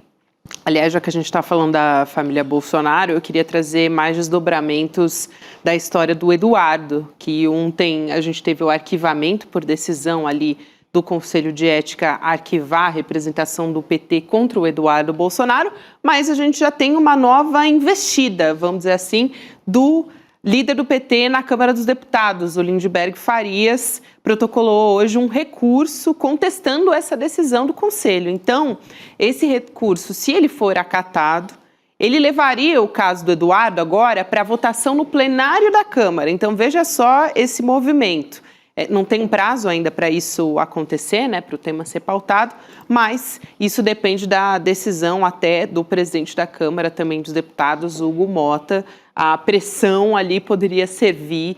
Speaker 4: aliás, já que a gente está falando da família Bolsonaro, eu queria trazer mais desdobramentos da história do Eduardo, que ontem a gente teve o arquivamento por decisão ali do Conselho de Ética arquivar a representação do PT contra o Eduardo Bolsonaro, mas a gente já tem uma nova investida, vamos dizer assim, do líder do PT na Câmara dos Deputados, o Lindbergh Farias, protocolou hoje um recurso contestando essa decisão do Conselho. Então, esse recurso, se ele for acatado, ele levaria o caso do Eduardo agora para votação no plenário da Câmara. Então, veja só esse movimento. Não tem prazo ainda para isso acontecer, né, para o tema ser pautado, mas isso depende da decisão até do presidente da Câmara, também dos deputados, Hugo Mota. A pressão ali poderia servir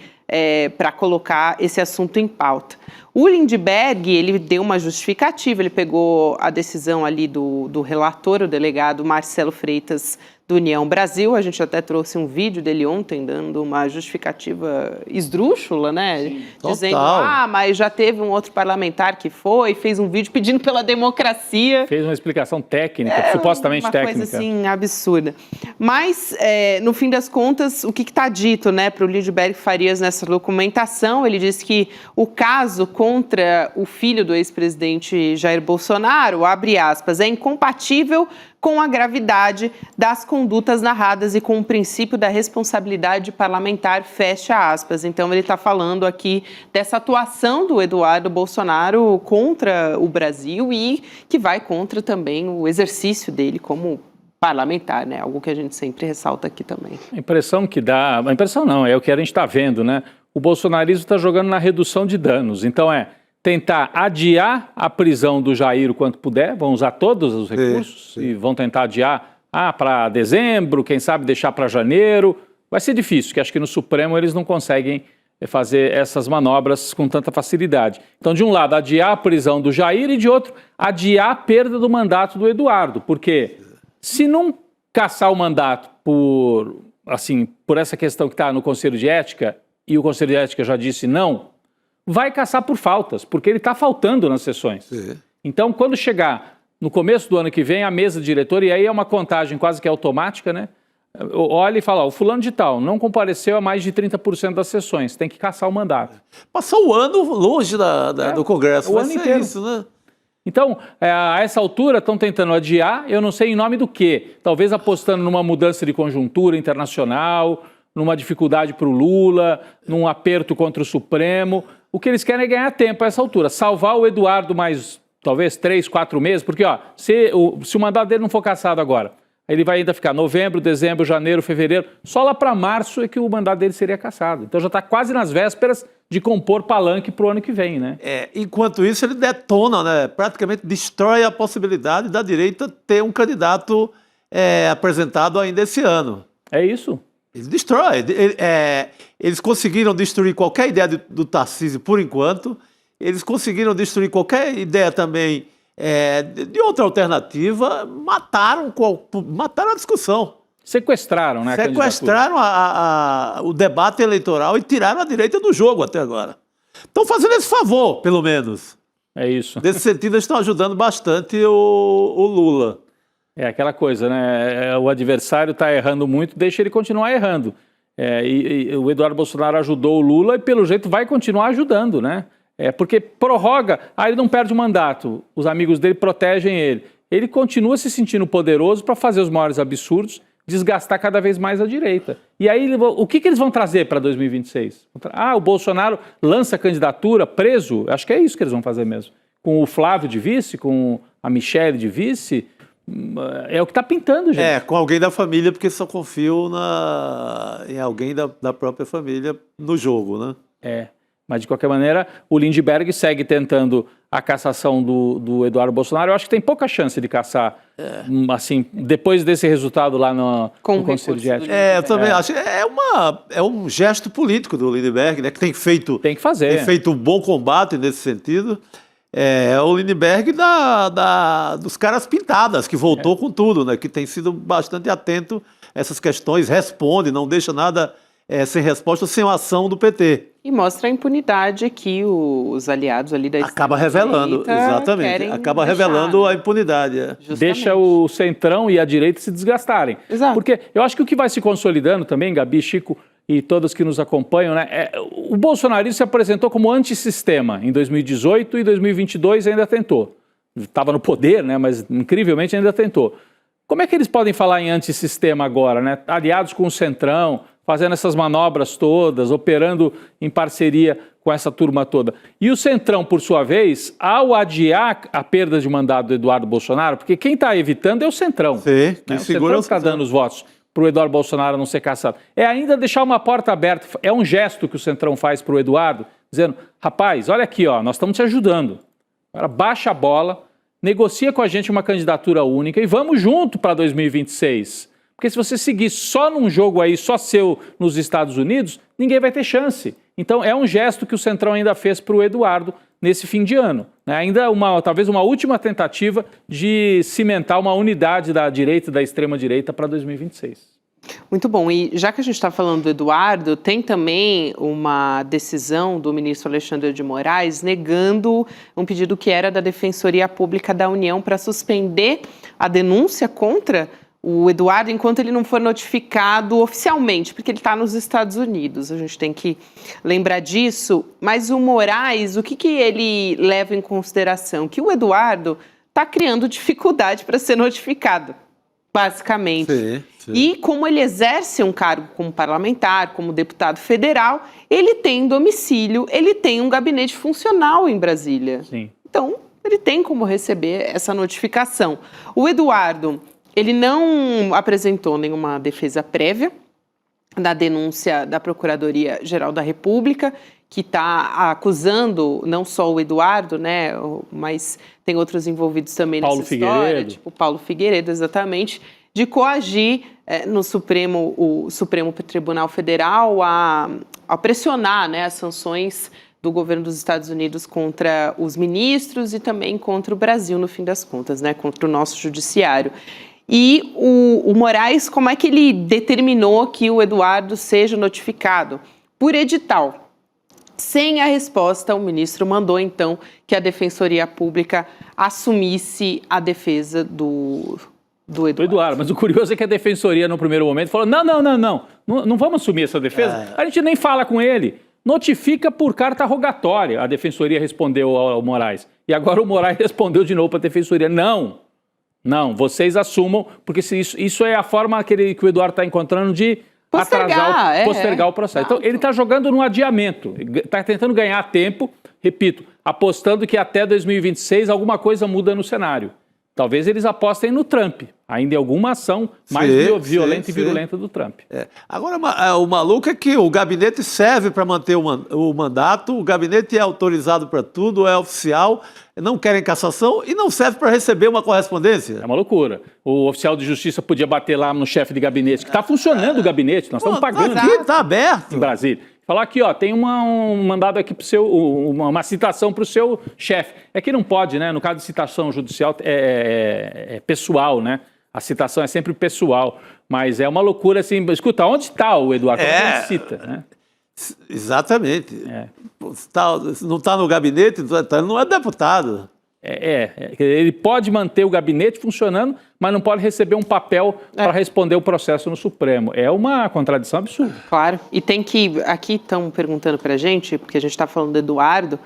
Speaker 4: para colocar esse assunto em pauta. O Lindbergh, ele deu uma justificativa, ele pegou a decisão ali do relator, o delegado Marcelo Freitas, do União Brasil. A gente até trouxe um vídeo dele ontem, dando uma justificativa esdrúxula, né? Sim, dizendo, mas já teve um outro parlamentar que fez um vídeo pedindo pela democracia.
Speaker 7: Fez uma explicação técnica, supostamente técnica. Uma
Speaker 4: coisa assim, absurda. Mas, no fim das contas, o que está dito, né, para o Lindbergh Farias nessa documentação? Ele diz que o caso contra o filho do ex-presidente Jair Bolsonaro, abre aspas, é incompatível com a gravidade das condutas narradas e com o princípio da responsabilidade parlamentar, fecha aspas. Então, ele está falando aqui dessa atuação do Eduardo Bolsonaro contra o Brasil e que vai contra também o exercício dele como parlamentar, né? Algo que a gente sempre ressalta aqui também.
Speaker 7: A impressão que dá... A impressão não, é o que a gente está vendo, né? O bolsonarismo está jogando na redução de danos. Então, tentar adiar a prisão do Jair o quanto puder, vão usar todos os recursos e vão tentar adiar para dezembro, quem sabe deixar para janeiro. Vai ser difícil, porque acho que no Supremo eles não conseguem fazer essas manobras com tanta facilidade. Então, de um lado, adiar a prisão do Jair e, de outro, adiar a perda do mandato do Eduardo, porque se não caçar o mandato por essa questão que está no Conselho de Ética, e o Conselho de Ética já disse não, vai caçar por faltas, porque ele está faltando nas sessões. Sim. Então, quando chegar no começo do ano que vem, a mesa diretora, e aí é uma contagem quase que automática, né? Olha e fala, o fulano de tal não compareceu a mais de 30% das sessões, tem que caçar o mandato.
Speaker 5: Passou o ano longe do Congresso,
Speaker 7: o ano inteiro.
Speaker 5: Isso, né?
Speaker 7: Então, a essa altura, estão tentando adiar, eu não sei em nome do quê. Talvez apostando numa mudança de conjuntura internacional, numa dificuldade para o Lula, num aperto contra o Supremo. O que eles querem é ganhar tempo a essa altura, salvar o Eduardo mais talvez 3, 4 meses, porque ó, se o mandato dele não for cassado agora, ele vai ainda ficar novembro, dezembro, janeiro, fevereiro, só lá para março é que o mandato dele seria cassado. Então já está quase nas vésperas de compor palanque para o ano que vem, né?
Speaker 5: Enquanto isso, ele detona, né? Praticamente destrói a possibilidade da direita ter um candidato apresentado ainda esse ano.
Speaker 7: É isso.
Speaker 5: Ele destrói. Eles conseguiram destruir qualquer ideia do Tarcísio por enquanto. Eles conseguiram destruir qualquer ideia também de outra alternativa. Mataram a discussão.
Speaker 7: Sequestraram, né?
Speaker 5: Sequestraram o debate eleitoral e tiraram a direita do jogo até agora. Estão fazendo esse favor, pelo menos.
Speaker 7: É isso.
Speaker 5: Nesse sentido, eles estão ajudando bastante o Lula.
Speaker 7: É aquela coisa, né? O adversário está errando muito, deixa ele continuar errando. E o Eduardo Bolsonaro ajudou o Lula e, pelo jeito, vai continuar ajudando, né? Porque prorroga, ele não perde o mandato, os amigos dele protegem ele. Ele continua se sentindo poderoso para fazer os maiores absurdos, desgastar cada vez mais a direita. E aí, o que eles vão trazer para 2026? O Bolsonaro lança candidatura, preso? Acho que é isso que eles vão fazer mesmo. Com o Flávio de vice, com a Michelle de vice, é o que está pintando, gente.
Speaker 5: Com alguém da família, porque só confio em alguém da própria família no jogo, né?
Speaker 7: Mas, de qualquer maneira, o Lindbergh segue tentando a cassação do Eduardo Bolsonaro. Eu acho que tem pouca chance de cassar, assim, depois desse resultado lá no Conselho de Ética.
Speaker 5: Eu também acho. É um gesto político do Lindbergh, né, que tem feito...
Speaker 7: Tem que fazer.
Speaker 5: Tem feito um bom combate nesse sentido. O Lindbergh dos caras pintadas, que voltou com tudo, né, que tem sido bastante atento a essas questões, responde, não deixa nada sem resposta, sem ação do PT.
Speaker 4: E mostra a impunidade que os aliados ali da
Speaker 5: acaba revelando, exatamente. Acaba revelando a impunidade.
Speaker 7: Deixa o centrão e a direita se desgastarem.
Speaker 4: Exato.
Speaker 7: Porque eu acho que o que vai se consolidando também, Gabi, Chico e todos que nos acompanham, né? O bolsonarismo se apresentou como antissistema em 2018 e 2022 ainda tentou. Estava no poder, né? Mas incrivelmente ainda tentou. Como é que eles podem falar em antissistema agora, né? Aliados com o centrão, fazendo essas manobras todas, operando em parceria com essa turma toda. E o Centrão, por sua vez, ao adiar a perda de mandato do Eduardo Bolsonaro, porque quem está evitando é o Centrão.
Speaker 5: Sim,
Speaker 7: né? O Centrão está dando os votos para o Eduardo Bolsonaro não ser cassado. É ainda deixar uma porta aberta, é um gesto que o Centrão faz para o Eduardo, dizendo, rapaz, olha aqui, nós estamos te ajudando. Agora baixa a bola, negocia com a gente uma candidatura única e vamos junto para 2026. Porque se você seguir só num jogo aí, só seu nos Estados Unidos, ninguém vai ter chance. Então é um gesto que o Centrão ainda fez para o Eduardo nesse fim de ano. Né? Ainda talvez uma última tentativa de cimentar uma unidade da direita e da extrema-direita para 2026.
Speaker 4: Muito bom. E já que a gente está falando do Eduardo, tem também uma decisão do ministro Alexandre de Moraes negando um pedido que era da Defensoria Pública da União para suspender a denúncia contra o Eduardo enquanto ele não for notificado oficialmente, porque ele está nos Estados Unidos. A gente tem que lembrar disso. Mas o Moraes, o que ele leva em consideração? Que o Eduardo está criando dificuldade para ser notificado, basicamente.
Speaker 5: Sim.
Speaker 4: E como ele exerce um cargo como parlamentar, como deputado federal, ele tem domicílio, ele tem um gabinete funcional em Brasília.
Speaker 7: Sim.
Speaker 4: Então, ele tem como receber essa notificação. O Eduardo, ele não apresentou nenhuma defesa prévia da denúncia da Procuradoria-Geral da República, que está acusando não só o Eduardo, né, mas tem outros envolvidos também nessa história, tipo Paulo Figueiredo, exatamente, de coagir no o Supremo Tribunal Federal a pressionar, né, as sanções do governo dos Estados Unidos contra os ministros e também contra o Brasil, no fim das contas, né, contra o nosso judiciário. E o Moraes, como é que ele determinou que o Eduardo seja notificado? Por edital. Sem a resposta, o ministro mandou, então, que a Defensoria Pública assumisse a defesa do Eduardo.
Speaker 7: Mas o curioso é que a Defensoria, no primeiro momento, falou, não vamos assumir essa defesa, a gente nem fala com ele. Notifica por carta rogatória, a Defensoria respondeu ao Moraes. E agora o Moraes respondeu de novo para a Defensoria, não, vocês assumam, porque isso é a forma que o Eduardo está encontrando de postergar o processo. Então, ele está jogando no adiamento, está tentando ganhar tempo, repito, apostando que até 2026 alguma coisa muda no cenário. Talvez eles apostem no Trump, ainda em alguma ação mais violenta e virulenta do Trump.
Speaker 5: Agora, o maluco é que o gabinete serve para manter o mandato, o gabinete é autorizado para tudo, é oficial, não querem cassação e não serve para receber uma correspondência.
Speaker 7: É uma loucura. O oficial de justiça podia bater lá no chefe de gabinete, que está funcionando o gabinete, nós estamos pagando.
Speaker 5: Aqui está aberto.
Speaker 7: Em Brasília. Falar aqui, ó, tem um mandado aqui para uma citação para o seu chefe. É que não pode, né? No caso de citação judicial é pessoal, né? A citação é sempre pessoal. Mas é uma loucura assim. Escuta, onde está o Eduardo? Como ele cita, né?
Speaker 5: Exatamente. Não está no gabinete, ele não é deputado.
Speaker 7: Ele pode manter o gabinete funcionando, mas não pode receber um papel para responder o processo no Supremo. É uma contradição absurda.
Speaker 4: Claro. E tem que... Aqui estão perguntando para a gente, porque a gente está falando do Eduardo,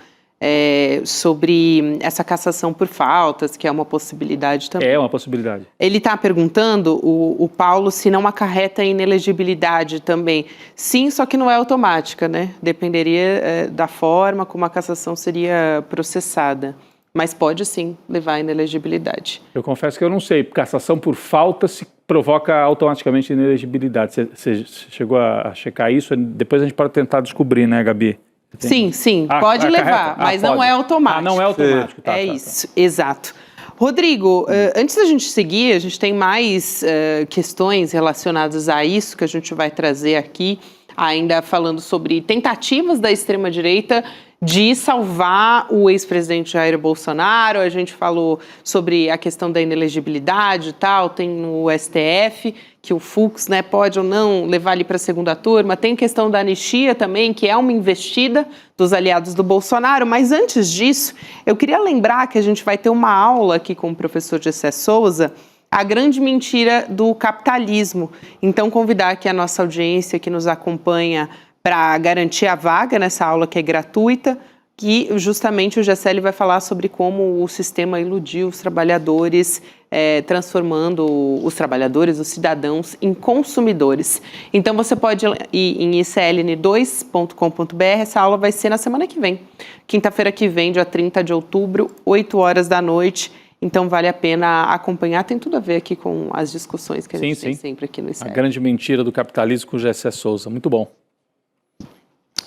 Speaker 4: sobre essa cassação por faltas, que é uma possibilidade também.
Speaker 7: É uma possibilidade.
Speaker 4: Ele está perguntando, o Paulo, se não acarreta inelegibilidade também. Sim, só que não é automática, né? Dependeria da forma como a cassação seria processada. Mas pode sim levar à inelegibilidade.
Speaker 7: Eu confesso que eu não sei. Cassação por falta se provoca automaticamente inelegibilidade. Você chegou a checar isso? Depois a gente pode tentar descobrir, né, Gabi?
Speaker 4: Sim, pode levar, mas não é automático.
Speaker 7: Não é automático.
Speaker 4: Isso, exato. Rodrigo, antes da gente seguir, a gente tem mais questões relacionadas a isso que a gente vai trazer aqui, ainda falando sobre tentativas da extrema-direita de salvar o ex-presidente Jair Bolsonaro. A gente falou sobre a questão da inelegibilidade e tal, tem no STF, que o Fux, né, pode ou não levar ali para a segunda turma. Tem questão da anistia também, que é uma investida dos aliados do Bolsonaro. Mas antes disso, eu queria lembrar que a gente vai ter uma aula aqui com o professor Gessé Souza, a grande mentira do capitalismo. Então, convidar aqui a nossa audiência que nos acompanha para garantir a vaga nessa aula que é gratuita, que justamente o Gessé vai falar sobre como o sistema iludiu os trabalhadores, transformando os trabalhadores, os cidadãos, em consumidores. Então você pode ir em icln2.com.br, essa aula vai ser na semana que vem, quinta-feira que vem, dia 30 de outubro, 8 horas da noite. Então vale a pena acompanhar, tem tudo a ver aqui com as discussões que a gente tem sempre aqui no ICL.
Speaker 7: A grande mentira do capitalismo com o Gessé Souza, muito bom.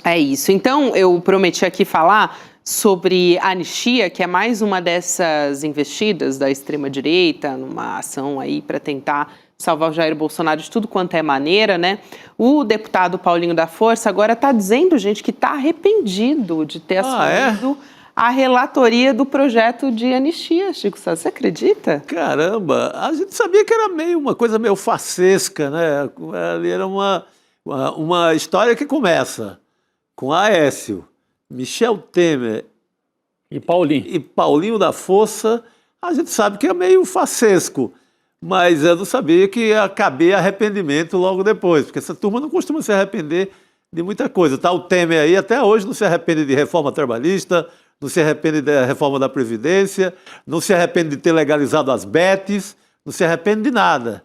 Speaker 4: É isso. Então, eu prometi aqui falar sobre a anistia, que é mais uma dessas investidas da extrema-direita, numa ação aí para tentar salvar o Jair Bolsonaro de tudo quanto é maneira, né? O deputado Paulinho da Força agora está dizendo, gente, que está arrependido de ter assumido a relatoria do projeto de anistia, Chico Sá. Você acredita?
Speaker 5: Caramba, a gente sabia que era uma coisa meio facesca, né? Ali era uma história que começa com Aécio, Michel Temer
Speaker 7: e Paulinho
Speaker 5: da Força. A gente sabe que é meio facesco, mas eu não sabia que ia caber arrependimento logo depois, porque essa turma não costuma se arrepender de muita coisa. Tá, o Temer aí até hoje não se arrepende de reforma trabalhista, não se arrepende da reforma da Previdência, não se arrepende de ter legalizado as betes, não se arrepende de nada.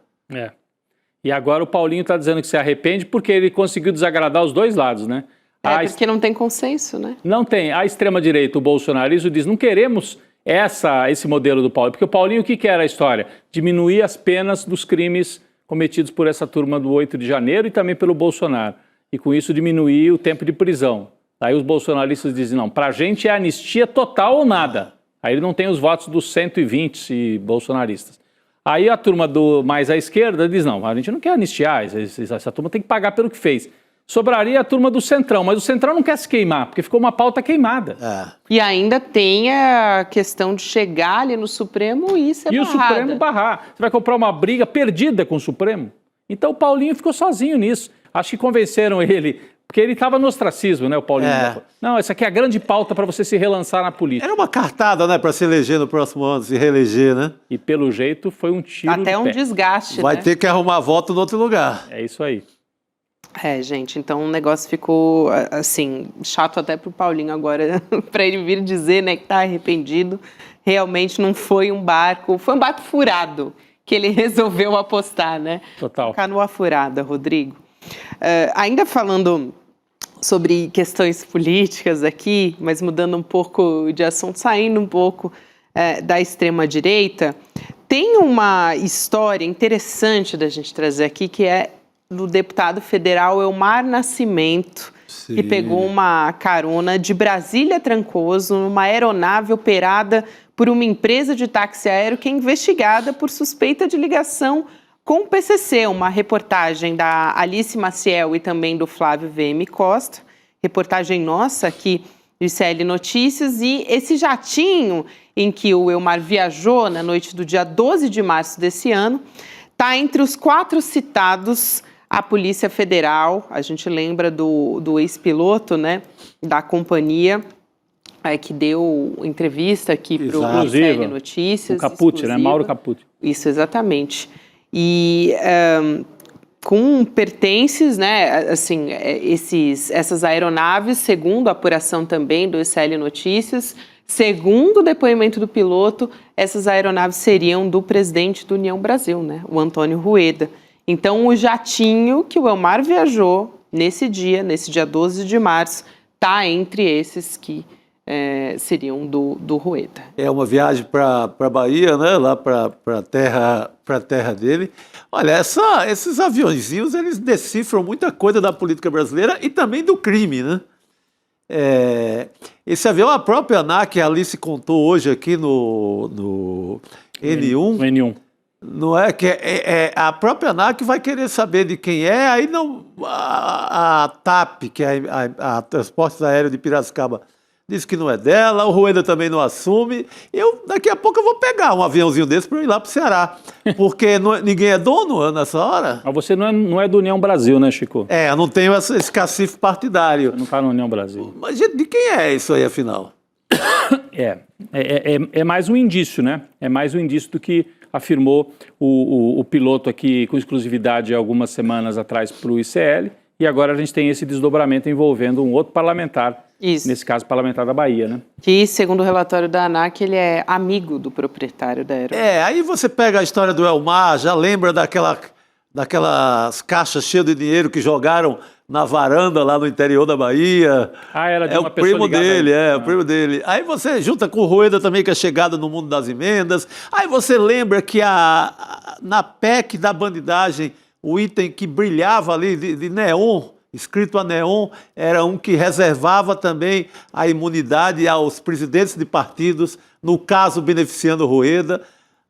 Speaker 7: E agora o Paulinho está dizendo que se arrepende porque ele conseguiu desagradar os dois lados, né?
Speaker 4: Porque não tem consenso, né?
Speaker 7: Não tem. A extrema-direita, o bolsonarismo, diz não queremos esse modelo do Paulinho. Porque o Paulinho, o que era a história? Diminuir as penas dos crimes cometidos por essa turma do 8 de janeiro e também pelo Bolsonaro. E com isso diminuir o tempo de prisão. Aí os bolsonaristas dizem, não, pra gente é anistia total ou nada. Aí ele não tem os votos dos 120 bolsonaristas. Aí a turma mais à esquerda diz, não, a gente não quer anistiar, essa turma tem que pagar pelo que fez. Sobraria a turma do Centrão, mas o Centrão não quer se queimar, porque ficou uma pauta queimada.
Speaker 4: E ainda tem a questão de chegar ali no Supremo e ser barrada.
Speaker 7: E o Supremo barrar. Você vai comprar uma briga perdida com o Supremo? Então o Paulinho ficou sozinho nisso. Acho que convenceram ele, porque ele estava no ostracismo, né, o Paulinho? Não, essa aqui é a grande pauta para você se relançar na política.
Speaker 5: Era uma cartada, né, para se eleger no próximo ano, se reeleger, né?
Speaker 7: E pelo jeito foi um tiro
Speaker 4: até um desgaste,
Speaker 5: vai ter que arrumar voto em outro lugar.
Speaker 7: É isso aí.
Speaker 4: Gente, então o negócio ficou, assim, chato até pro Paulinho agora, para ele vir dizer, né, que tá arrependido. Realmente não foi um barco, foi um barco furado que ele resolveu apostar, né?
Speaker 7: Total.
Speaker 4: Canoa furada, Rodrigo. Ainda falando sobre questões políticas aqui, mas mudando um pouco de assunto, saindo um pouco da extrema-direita, tem uma história interessante da gente trazer aqui, que é do deputado federal Elmar Nascimento, que pegou uma carona de Brasília a Trancoso numa aeronave operada por uma empresa de táxi aéreo que é investigada por suspeita de ligação com o PCC. Uma reportagem da Alice Maciel e também do Flávio VM Costa, reportagem nossa aqui do ICL Notícias, e esse jatinho em que o Elmar viajou na noite do dia 12 de março desse ano está entre os 4 citados à Polícia Federal. A gente lembra do ex-piloto, né, da companhia, que deu entrevista aqui para o ICL Notícias.
Speaker 7: O Capucci, né? Mauro Capucci.
Speaker 4: Isso, exatamente. E com pertences, né, assim, essas aeronaves, segundo a apuração também do ICL Notícias, segundo o depoimento do piloto, essas aeronaves seriam do presidente do União Brasil, né, o Antônio Rueda. Então, o jatinho que o Elmar viajou nesse dia 12 de março, está entre esses que seriam do Rueda.
Speaker 5: É uma viagem para a Bahia, né? Lá para a terra dele. Olha, esses aviõezinhos, eles decifram muita coisa da política brasileira e também do crime, né? Esse avião, a própria ANAC, a Alice contou hoje aqui no N1.
Speaker 7: No N1.
Speaker 5: Não é que a própria ANAC vai querer saber de quem é, aí não, a TAP, que é a Transportes Aéreos de Piracicaba, diz que não é dela, o Rueda também não assume. Daqui a pouco eu vou pegar um aviãozinho desse para ir lá para o Ceará, porque ninguém é dono nessa hora.
Speaker 7: Mas você não é do União Brasil, né, Chico?
Speaker 5: Eu não tenho esse cacife partidário.
Speaker 7: Você não está no União Brasil.
Speaker 5: Mas de quem é isso aí, afinal?
Speaker 7: É mais um indício, né? É mais um indício do que afirmou o piloto aqui com exclusividade algumas semanas atrás para o ICL, e agora a gente tem esse desdobramento envolvendo um outro parlamentar, nesse caso parlamentar da Bahia, né?
Speaker 4: Que, segundo o relatório da ANAC, ele é amigo do proprietário da aeronave.
Speaker 5: Aí você pega a história do Elmar, já lembra daquelas caixas cheias de dinheiro que jogaram na varanda lá no interior da Bahia.
Speaker 7: Era de uma
Speaker 5: o primo dele,
Speaker 7: aí.
Speaker 5: o primo dele. Aí você junta com o Rueda também, que é chegado no mundo das emendas. Aí você lembra que na PEC da bandidagem, o item que brilhava ali de neon, escrito a neon, era um que reservava também a imunidade aos presidentes de partidos, no caso beneficiando o Rueda.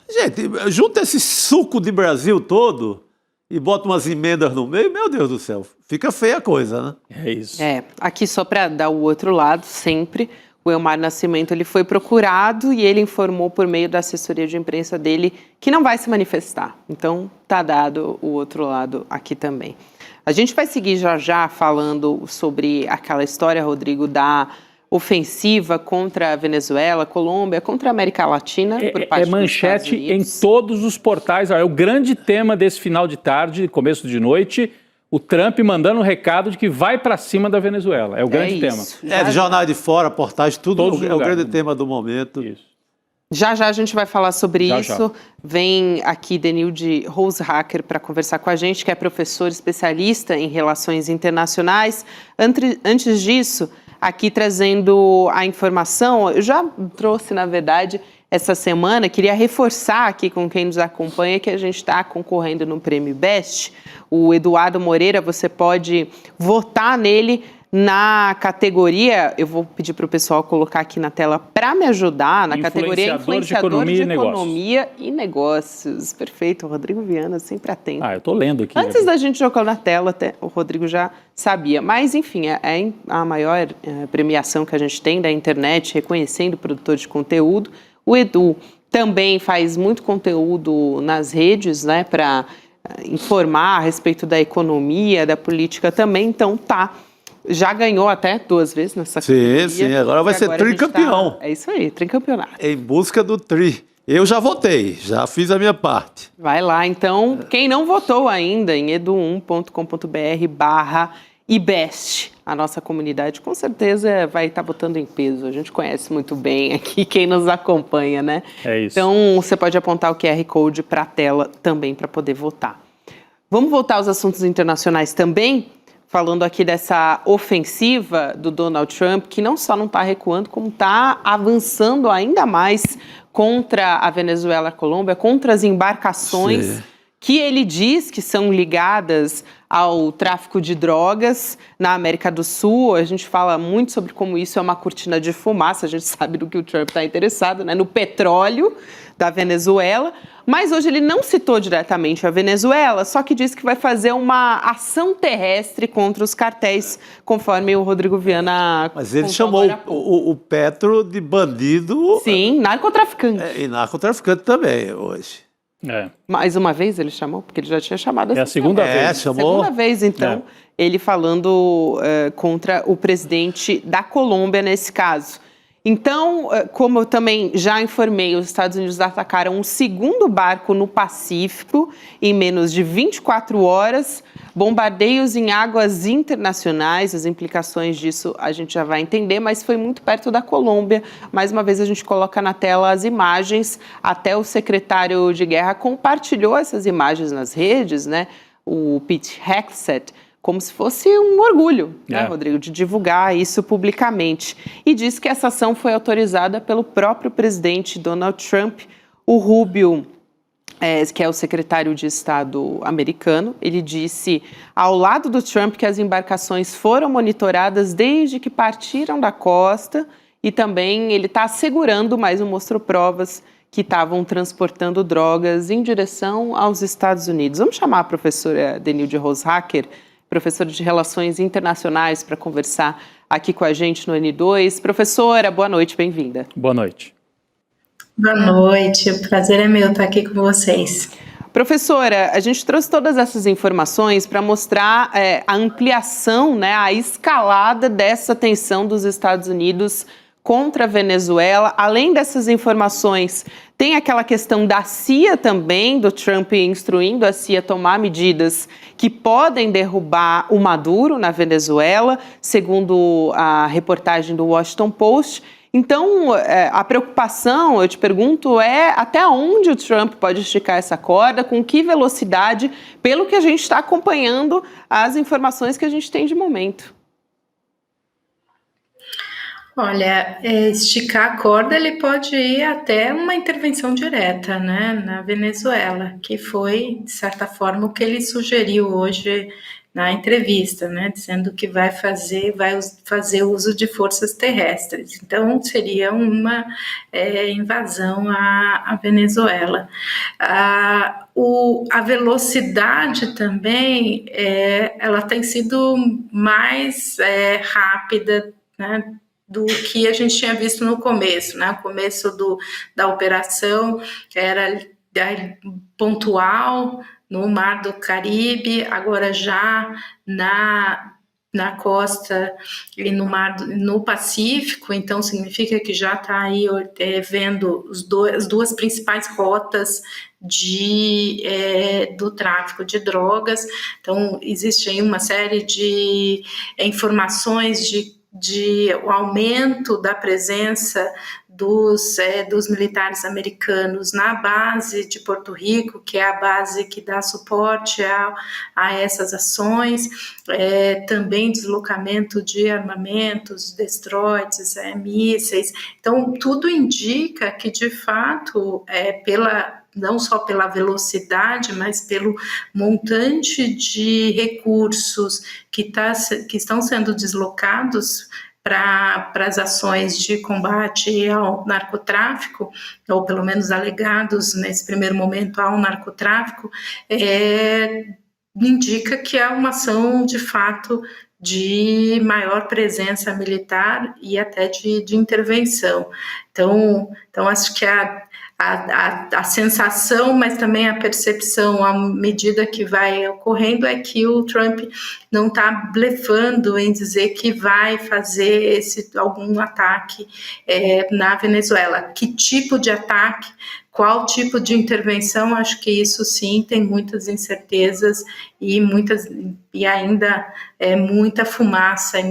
Speaker 5: Gente, junta esse suco de Brasil todo e bota umas emendas no meio, meu Deus do céu, fica feia a coisa, né?
Speaker 7: É isso.
Speaker 4: Aqui só para dar o outro lado, sempre, o Elmar Nascimento ele foi procurado e ele informou por meio da assessoria de imprensa dele que não vai se manifestar. Então, tá dado o outro lado aqui também. A gente vai seguir já falando sobre aquela história, Rodrigo, da ofensiva contra a Venezuela, Colômbia, contra a América Latina, por parte dos
Speaker 7: manchete
Speaker 4: Estados Unidos.
Speaker 7: em todos os portais. É o grande tema desse final de tarde, começo de noite, o Trump mandando um recado de que vai para cima da Venezuela. É o grande tema.
Speaker 5: De jornais de fora, portais, tudo é o grande tema do momento.
Speaker 7: Isso.
Speaker 4: Já a gente vai falar sobre isso. Vem aqui Denilde Rosehacker para conversar com a gente, que é professor especialista em relações internacionais. Antes disso, aqui trazendo a informação, eu já trouxe, na verdade, essa semana, queria reforçar aqui com quem nos acompanha que a gente está concorrendo no Prêmio Best. O Eduardo Moreira, você pode votar nele na categoria, eu vou pedir para o pessoal colocar aqui na tela para me ajudar, na categoria Influenciador de Economia e Negócios. Perfeito, o Rodrigo Viana sempre atento.
Speaker 7: Eu estou lendo aqui.
Speaker 4: Antes da gente jogar na tela, até o Rodrigo já sabia. Mas, enfim, é a maior premiação que a gente tem da internet, reconhecendo o produtor de conteúdo. O Edu também faz muito conteúdo nas redes, né, para informar a respeito da economia, da política também, então já ganhou até 2 vezes nessa categoria.
Speaker 5: Sim, agora vai ser tricampeão.
Speaker 4: É isso aí, tricampeonato.
Speaker 5: Em busca do tri. Eu já votei, já fiz a minha parte.
Speaker 4: Vai lá, então, quem não votou ainda em edu1.com.br/ibest, a nossa comunidade com certeza vai estar votando em peso. A gente conhece muito bem aqui quem nos acompanha, né?
Speaker 7: É isso.
Speaker 4: Então, você pode apontar o QR Code para a tela também para poder votar. Vamos voltar aos assuntos internacionais também, falando aqui dessa ofensiva do Donald Trump, que não só não está recuando, como está avançando ainda mais contra a Venezuela e a Colômbia, contra as embarcações
Speaker 5: Sim.
Speaker 4: que ele diz que são ligadas ao tráfico de drogas na América do Sul. A gente fala muito sobre como isso é uma cortina de fumaça, a gente sabe do que o Trump está interessado, né? No petróleo da Venezuela. Mas hoje ele não citou diretamente a Venezuela, só que disse que vai fazer uma ação terrestre contra os cartéis, conforme o Rodrigo Viana
Speaker 5: Mas ele
Speaker 4: contou
Speaker 5: chamou
Speaker 4: agora há pouco.
Speaker 5: o Petro de bandido
Speaker 4: Sim, narcotraficante.
Speaker 5: e narcotraficante também hoje.
Speaker 7: É.
Speaker 4: Mais uma vez ele chamou, porque ele já tinha chamado
Speaker 7: É a segunda vez.
Speaker 5: Chamou.
Speaker 4: Segunda vez, então, ele falando contra o presidente da Colômbia nesse caso. Então, como eu também já informei, os Estados Unidos atacaram um segundo barco no Pacífico em menos de 24 horas, bombardeios em águas internacionais, as implicações disso a gente já vai entender, mas foi muito perto da Colômbia. Mais uma vez a gente coloca na tela as imagens, até o secretário de guerra compartilhou essas imagens nas redes, né? O Pete Hegseth, como se fosse um orgulho, né, Rodrigo, de divulgar isso publicamente. E diz que essa ação foi autorizada pelo próprio presidente Donald Trump. O Rubio, que é o secretário de Estado americano, ele disse ao lado do Trump que as embarcações foram monitoradas desde que partiram da costa e também ele está assegurando, mas não mostrou provas, que estavam transportando drogas em direção aos Estados Unidos. Vamos chamar a professora Denilde Roshacker, professora de Relações Internacionais, para conversar aqui com a gente no N2. Professora, boa noite, bem-vinda.
Speaker 7: Boa noite.
Speaker 8: Boa noite, o prazer é meu estar aqui com vocês.
Speaker 4: Professora, a gente trouxe todas essas informações para mostrar a ampliação, né, a escalada dessa tensão dos Estados Unidos contra a Venezuela. Além dessas informações, tem aquela questão da CIA também, do Trump instruindo a CIA a tomar medidas que podem derrubar o Maduro na Venezuela, segundo a reportagem do Washington Post. Então, a preocupação, eu te pergunto, é até onde o Trump pode esticar essa corda, com que velocidade, pelo que a gente está acompanhando as informações que a gente tem de momento.
Speaker 8: Olha, esticar a corda, ele pode ir até uma intervenção direta, né, na Venezuela, que foi, de certa forma, o que ele sugeriu hoje na entrevista, né, dizendo que vai fazer uso de forças terrestres. Então, seria uma invasão à Venezuela. A velocidade também, ela tem sido mais rápida, né, do que a gente tinha visto no começo, né? O começo da operação era pontual no Mar do Caribe, agora já na costa e no Pacífico, então significa que já está aí vendo as duas principais rotas do tráfico de drogas. Então existe aí uma série de informações de o aumento da presença dos militares americanos na base de Porto Rico, que é a base que dá suporte a essas ações, também deslocamento de armamentos, destroyers, mísseis. Então, tudo indica que, de fato, não só pela velocidade, mas pelo montante de recursos que estão sendo deslocados para as ações de combate ao narcotráfico, ou pelo menos alegados nesse primeiro momento ao narcotráfico, indica que é uma ação de fato de maior presença militar e até de intervenção. Então acho que a sensação, mas também a percepção à medida que vai ocorrendo é que o Trump não está blefando em dizer que vai fazer algum ataque na Venezuela. Que tipo de ataque, qual tipo de intervenção, acho que isso sim tem muitas incertezas e ainda muita fumaça e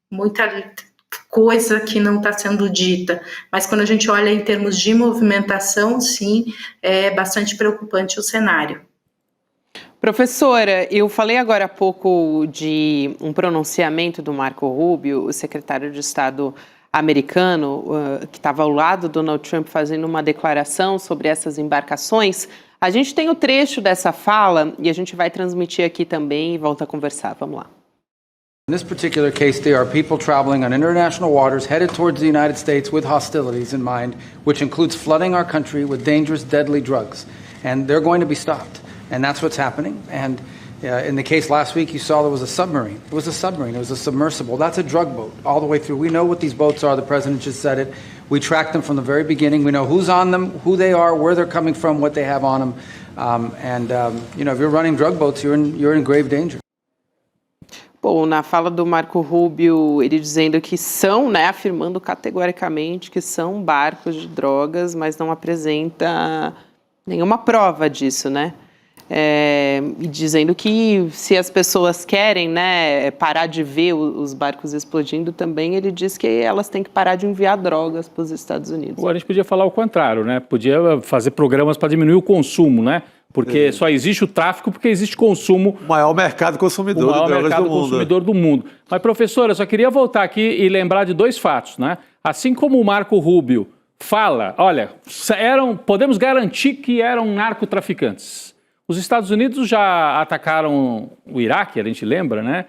Speaker 8: muita coisa que não está sendo dita, mas quando a gente olha em termos de movimentação, sim, é bastante preocupante o cenário.
Speaker 4: Professora, eu falei agora há pouco de um pronunciamento do Marco Rubio, o secretário de Estado americano, que estava ao lado do Donald Trump fazendo uma declaração sobre essas embarcações. A gente tem o trecho dessa fala e a gente vai transmitir aqui também e volta a conversar. Vamos lá.
Speaker 2: In this particular case, there are people traveling on international waters headed towards the United States with hostilities in mind, which includes flooding our country with dangerous, deadly drugs. And they're going to be stopped. And that's what's happening. And in the case last week, you saw there was a submarine. It was a submarine. It was a submersible. That's a drug boat all the way through. We know what these boats are. The president just said it. We track them from the very beginning. We know who's on them, who they are, where they're coming from, what they have on them. If you're running drug boats, you're in grave danger.
Speaker 4: Bom, na fala do Marco Rubio, ele dizendo que são, né, afirmando categoricamente que são barcos de drogas, mas não apresenta nenhuma prova disso, né? E dizendo que se as pessoas querem, né, parar de ver os barcos explodindo também, ele diz que elas têm que parar de enviar drogas para os Estados Unidos.
Speaker 7: Agora a gente podia falar o contrário, né? Podia fazer programas para diminuir o consumo, né? Porque só existe o tráfico porque existe consumo.
Speaker 5: O maior mercado consumidor,
Speaker 7: o maior mercado consumidor do mundo. Mas, professora, eu só queria voltar aqui e lembrar de dois fatos, né? Assim como o Marco Rubio fala, olha, podemos garantir que eram narcotraficantes. Os Estados Unidos já atacaram o Iraque, a gente lembra, né?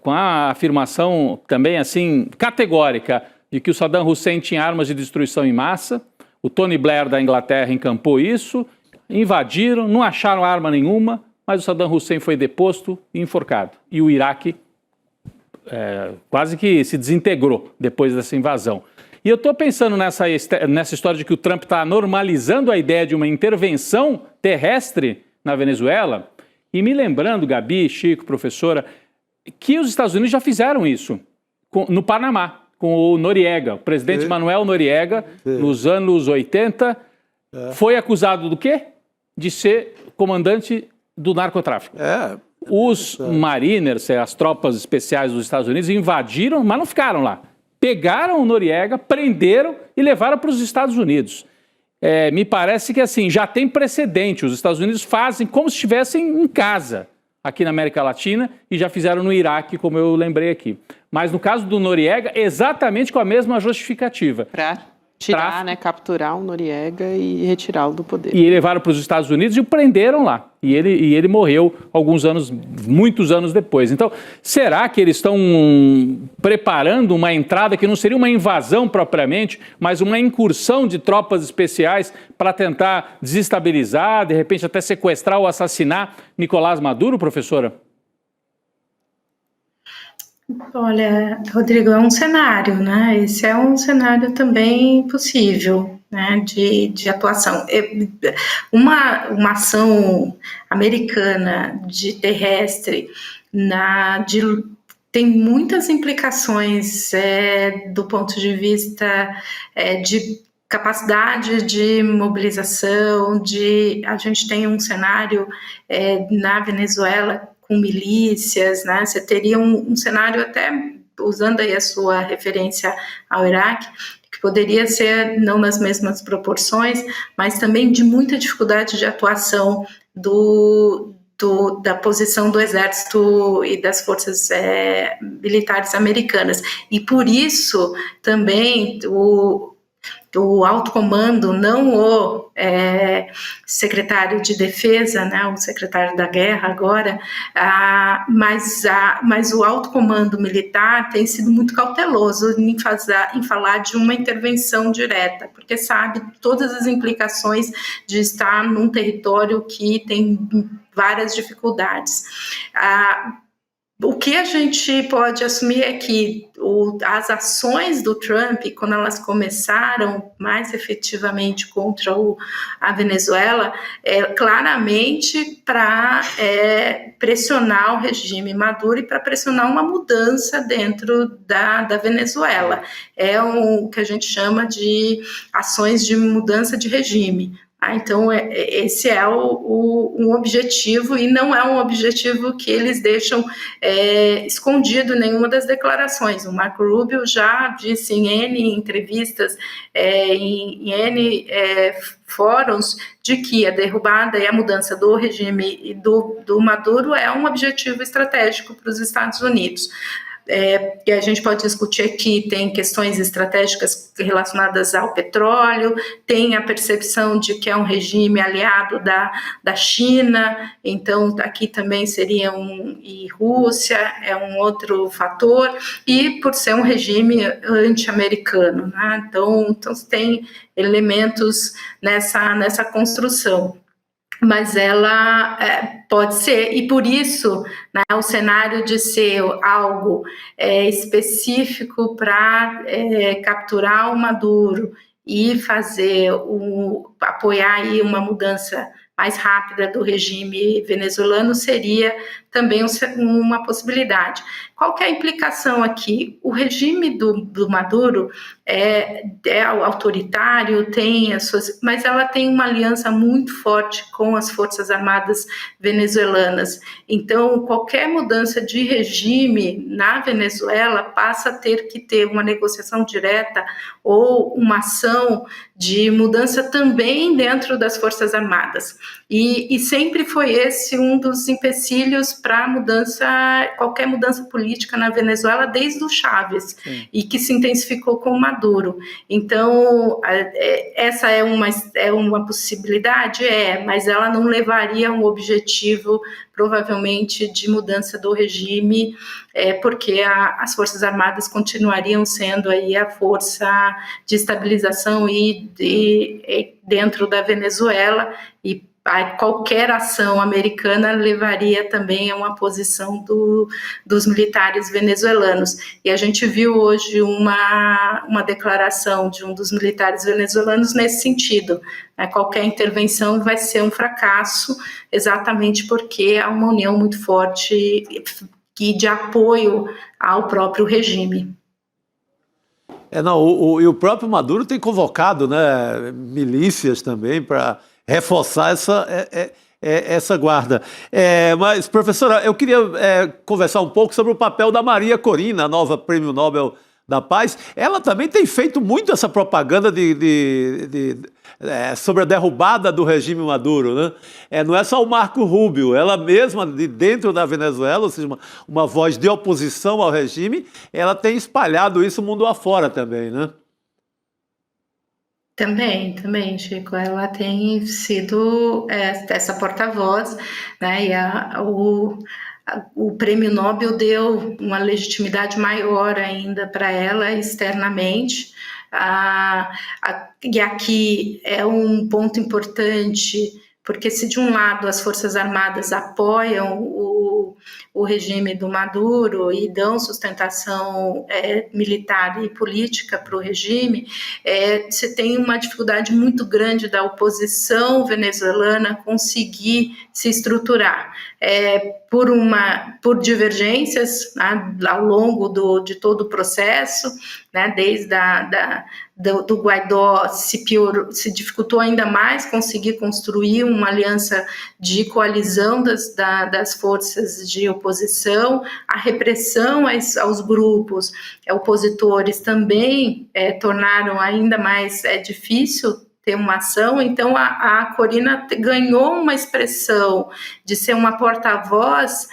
Speaker 7: Com a afirmação também assim categórica de que o Saddam Hussein tinha armas de destruição em massa. O Tony Blair da Inglaterra encampou isso. Invadiram, não acharam arma nenhuma, mas o Saddam Hussein foi deposto e enforcado. E o Iraque quase que se desintegrou depois dessa invasão. E eu estou pensando nessa história de que o Trump está normalizando a ideia de uma intervenção terrestre na Venezuela e me lembrando, Gabi, Chico, professora, que os Estados Unidos já fizeram isso no Panamá, com o Noriega. O presidente Manuel Noriega, nos anos 80, foi acusado do quê? De ser comandante do narcotráfico. Os mariners, as tropas especiais dos Estados Unidos, invadiram, mas não ficaram lá. Pegaram o Noriega, prenderam e levaram para os Estados Unidos. Me parece que assim, já tem precedente. Os Estados Unidos fazem como se estivessem em casa aqui na América Latina e já fizeram no Iraque, como eu lembrei aqui. Mas no caso do Noriega, exatamente com a mesma justificativa.
Speaker 4: Tirar, né, capturar o Noriega e retirá-lo do poder.
Speaker 7: E levaram para os Estados Unidos e o prenderam lá. E ele morreu muitos anos depois. Então, será que eles estão preparando uma entrada que não seria uma invasão propriamente, mas uma incursão de tropas especiais para tentar desestabilizar, de repente até sequestrar ou assassinar Nicolás Maduro, professora?
Speaker 8: Olha, Rodrigo, é um cenário, né? Esse é um cenário também possível, né, de atuação. Uma ação americana de terrestre tem muitas implicações do ponto de vista de capacidade de mobilização, a gente tem um cenário na Venezuela com milícias, né? Você teria um cenário até, usando aí a sua referência ao Iraque, que poderia ser não nas mesmas proporções, mas também de muita dificuldade de atuação da posição do exército e das forças militares americanas. E por isso também o alto comando, não o secretário de defesa, né, o secretário da guerra agora, mas o alto comando militar tem sido muito cauteloso em falar de uma intervenção direta, porque sabe todas as implicações de estar num território que tem várias dificuldades. O que a gente pode assumir é que as ações do Trump, quando elas começaram mais efetivamente contra a Venezuela, claramente para pressionar o regime Maduro e para pressionar uma mudança dentro da Venezuela. É o que a gente chama de ações de mudança de regime. Então, esse é um objetivo, e não é um objetivo que eles deixam escondido em nenhuma das declarações. O Marco Rubio já disse em N entrevistas, em N fóruns, de que a derrubada e a mudança do regime do Maduro é um objetivo estratégico para os Estados Unidos. E a gente pode discutir aqui, tem questões estratégicas relacionadas ao petróleo, tem a percepção de que é um regime aliado da China, então aqui também seria e Rússia é um outro fator, e por ser um regime anti-americano, né? Então tem elementos nessa construção. Mas ela pode ser, e por isso, né, o cenário de ser algo específico para capturar o Maduro e apoiar aí uma mudança mais rápida do regime venezuelano seria também uma possibilidade. Qual que é a implicação aqui? O regime do Maduro é autoritário, mas ela tem uma aliança muito forte com as Forças Armadas venezuelanas. Então, qualquer mudança de regime na Venezuela passa a ter que ter uma negociação direta ou uma ação de mudança também dentro das Forças Armadas. E sempre foi esse um dos empecilhos para qualquer mudança política na Venezuela desde o Chávez. Sim. E que se intensificou com o Maduro. Então, essa é uma possibilidade? Mas ela não levaria a um objetivo, provavelmente, de mudança do regime, porque as Forças Armadas continuariam sendo aí a força de estabilização dentro da Venezuela, e qualquer ação americana levaria também a uma posição dos militares venezuelanos. E a gente viu hoje uma declaração de um dos militares venezuelanos nesse sentido. Qualquer intervenção vai ser um fracasso, exatamente porque há uma união muito forte de apoio ao próprio regime.
Speaker 5: E o próprio Maduro tem convocado, né, milícias também para reforçar essa guarda. Mas, professora, eu queria conversar um pouco sobre o papel da Maria Corina, a nova Prêmio Nobel da Paz. Ela também tem feito muito essa propaganda sobre a derrubada do regime Maduro, né? Não é só o Marco Rubio, ela mesma, de dentro da Venezuela, ou seja, uma voz de oposição ao regime, ela tem espalhado isso mundo afora também, né?
Speaker 8: Também, Chico, ela tem sido essa porta-voz, né, e o Prêmio Nobel deu uma legitimidade maior ainda para ela externamente, e aqui é um ponto importante, porque se de um lado as Forças Armadas apoiam o regime do Maduro e dão sustentação militar e política para o regime, você tem uma dificuldade muito grande da oposição venezuelana conseguir se estruturar. Por divergências, né, ao longo de todo o processo, né, desde do Guaidó se dificultou ainda mais conseguir construir uma aliança de coalizão das forças de oposição, a repressão aos grupos opositores também tornaram ainda mais difícil ter uma ação. Então a Corina ganhou uma expressão de ser uma porta-voz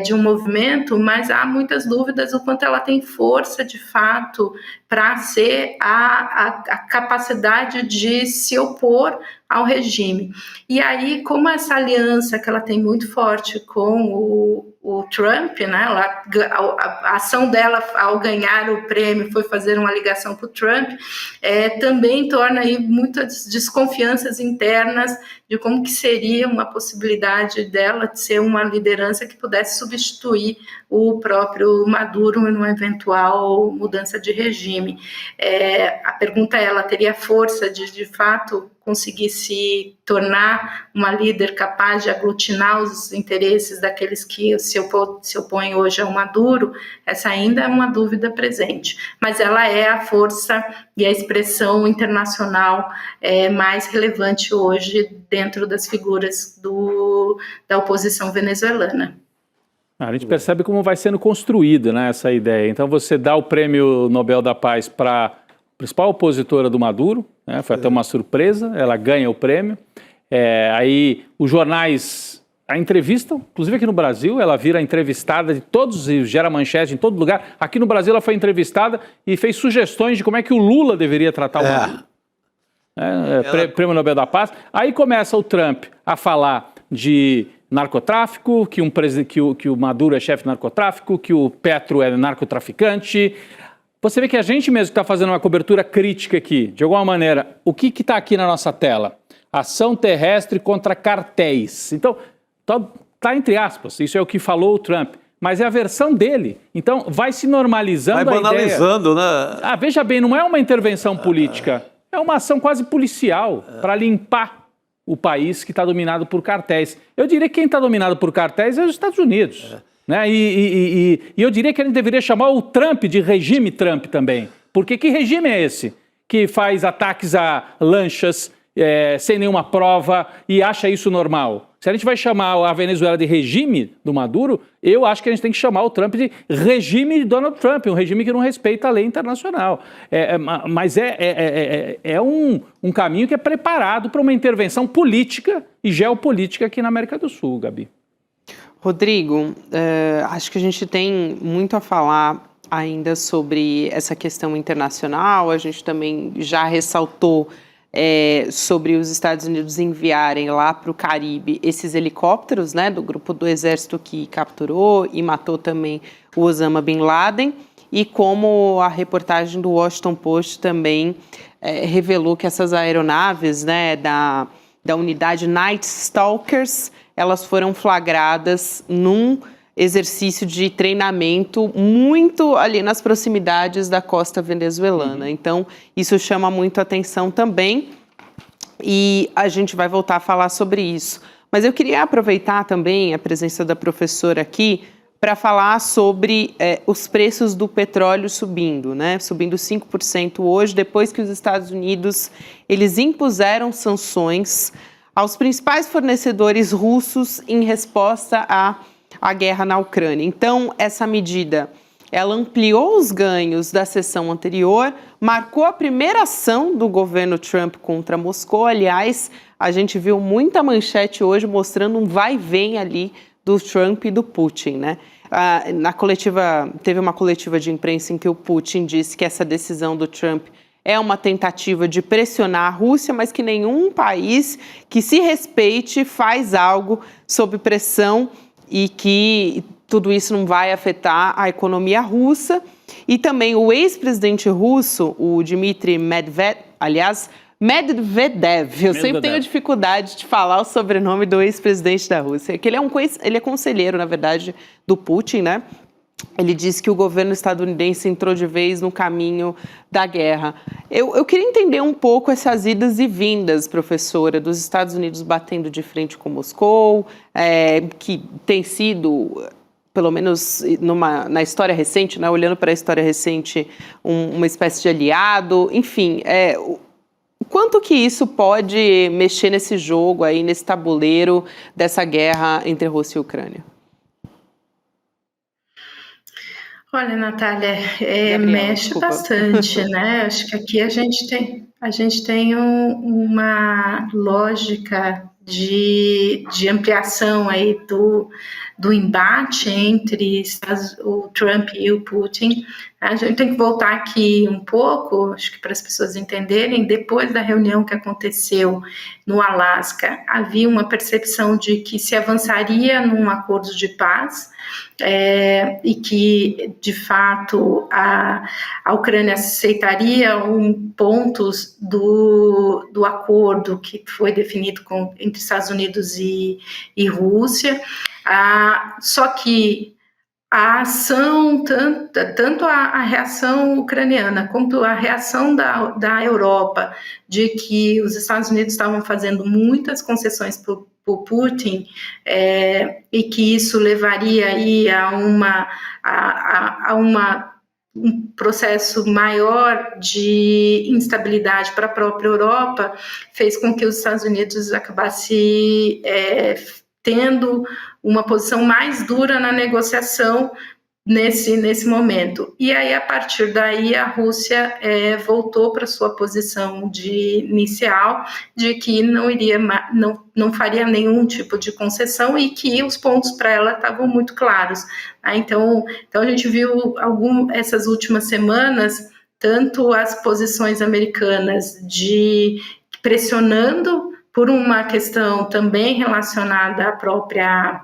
Speaker 8: de um movimento, mas há muitas dúvidas o quanto ela tem força de fato para ser a capacidade de se opor ao regime. E aí, como essa aliança que ela tem muito forte com o Trump, né, a ação dela ao ganhar o prêmio foi fazer uma ligação com o Trump, também torna aí muitas desconfianças internas de como que seria uma possibilidade dela de ser uma liderança que pudesse substituir o próprio Maduro numa eventual mudança de regime. A pergunta é, ela teria força de fato, conseguir se tornar uma líder capaz de aglutinar os interesses daqueles que se opõem hoje ao Maduro? Essa ainda é uma dúvida presente, mas ela é a força e a expressão internacional mais relevante hoje dentro das figuras da oposição venezuelana.
Speaker 7: A gente percebe como vai sendo construída, né, essa ideia. Então você dá o Prêmio Nobel da Paz para a principal opositora do Maduro, né, foi até uma surpresa, ela ganha o prêmio. Aí os jornais a entrevistam, inclusive aqui no Brasil, ela vira entrevistada de todos e gera manchete em todo lugar. Aqui no Brasil ela foi entrevistada e fez sugestões de como é que o Lula deveria tratar o Maduro. Prêmio Nobel da Paz. Aí começa o Trump a falar de narcotráfico, que o Maduro é chefe de narcotráfico, que o Petro é narcotraficante. Você vê que a gente mesmo está fazendo uma cobertura crítica aqui, de alguma maneira. O que está aqui na nossa tela? Ação terrestre contra cartéis. Então, está entre aspas, isso é o que falou o Trump, mas é a versão dele. Então, vai se normalizando
Speaker 5: vai banalizando,
Speaker 7: a ideia.
Speaker 5: Né?
Speaker 7: Veja bem, não é uma intervenção política, é uma ação quase policial para limpar o país que está dominado por cartéis. Eu diria que quem está dominado por cartéis é os Estados Unidos. Né? E eu diria que a gente deveria chamar o Trump de regime Trump também. Porque que regime é esse? Que faz ataques a lanchas sem nenhuma prova e acha isso normal. Se a gente vai chamar a Venezuela de regime do Maduro, eu acho que a gente tem que chamar o Trump de regime de Donald Trump, um regime que não respeita a lei internacional. Mas é um caminho que é preparado para uma intervenção política e geopolítica aqui na América do Sul, Gabi.
Speaker 4: Rodrigo, acho que a gente tem muito a falar ainda sobre essa questão internacional. A gente também já ressaltou sobre os Estados Unidos enviarem lá para o Caribe esses helicópteros, né, do grupo do exército que capturou e matou também o Osama Bin Laden, e como a reportagem do Washington Post também revelou que essas aeronaves, né, da unidade Night Stalkers, elas foram flagradas num exercício de treinamento muito ali nas proximidades da costa venezuelana. Então, isso chama muito atenção também e a gente vai voltar a falar sobre isso. Mas eu queria aproveitar também a presença da professora aqui para falar sobre os preços do petróleo subindo, né? Subindo 5% hoje, depois que os Estados Unidos eles impuseram sanções aos principais fornecedores russos em resposta à guerra na Ucrânia. Então, essa medida, ela ampliou os ganhos da sessão anterior, marcou a primeira ação do governo Trump contra Moscou. Aliás, a gente viu muita manchete hoje mostrando um vai e vem ali do Trump e do Putin, né? Teve uma coletiva de imprensa em que o Putin disse que essa decisão do Trump é uma tentativa de pressionar a Rússia, mas que nenhum país que se respeite faz algo sob pressão e que tudo isso não vai afetar a economia russa. E também o ex-presidente russo, o Dmitry Medvedev, eu sempre tenho dificuldade de falar o sobrenome do ex-presidente da Rússia, que ele é conselheiro, na verdade, do Putin, né? Ele disse que o governo estadunidense entrou de vez no caminho da guerra. Eu queria entender um pouco essas idas e vindas, professora, dos Estados Unidos batendo de frente com Moscou, que tem sido, pelo menos na história recente, né, olhando para a história recente, uma espécie de aliado. Enfim, quanto que isso pode mexer nesse jogo, aí, nesse tabuleiro dessa guerra entre Rússia e Ucrânia?
Speaker 8: Olha, Natália, mexe bastante, né? Acho que aqui a gente tem uma lógica de ampliação aí do embate entre o Trump e o Putin. A gente tem que voltar aqui um pouco, acho que para as pessoas entenderem, depois da reunião que aconteceu no Alasca, havia uma percepção de que se avançaria num acordo de paz, e que, de fato, a Ucrânia aceitaria pontos do acordo que foi definido entre Estados Unidos e Rússia, só que a ação, tanto a reação ucraniana quanto a reação da Europa, de que os Estados Unidos estavam fazendo muitas concessões para o Putin, e que isso levaria aí a um processo maior de instabilidade para a própria Europa, fez com que os Estados Unidos acabasse tendo uma posição mais dura na negociação nesse momento. E aí, a partir daí, a Rússia voltou para sua posição inicial de que não faria nenhum tipo de concessão e que os pontos para ela estavam muito claros. Então a gente viu essas últimas semanas, tanto as posições americanas pressionando por uma questão também relacionada à própria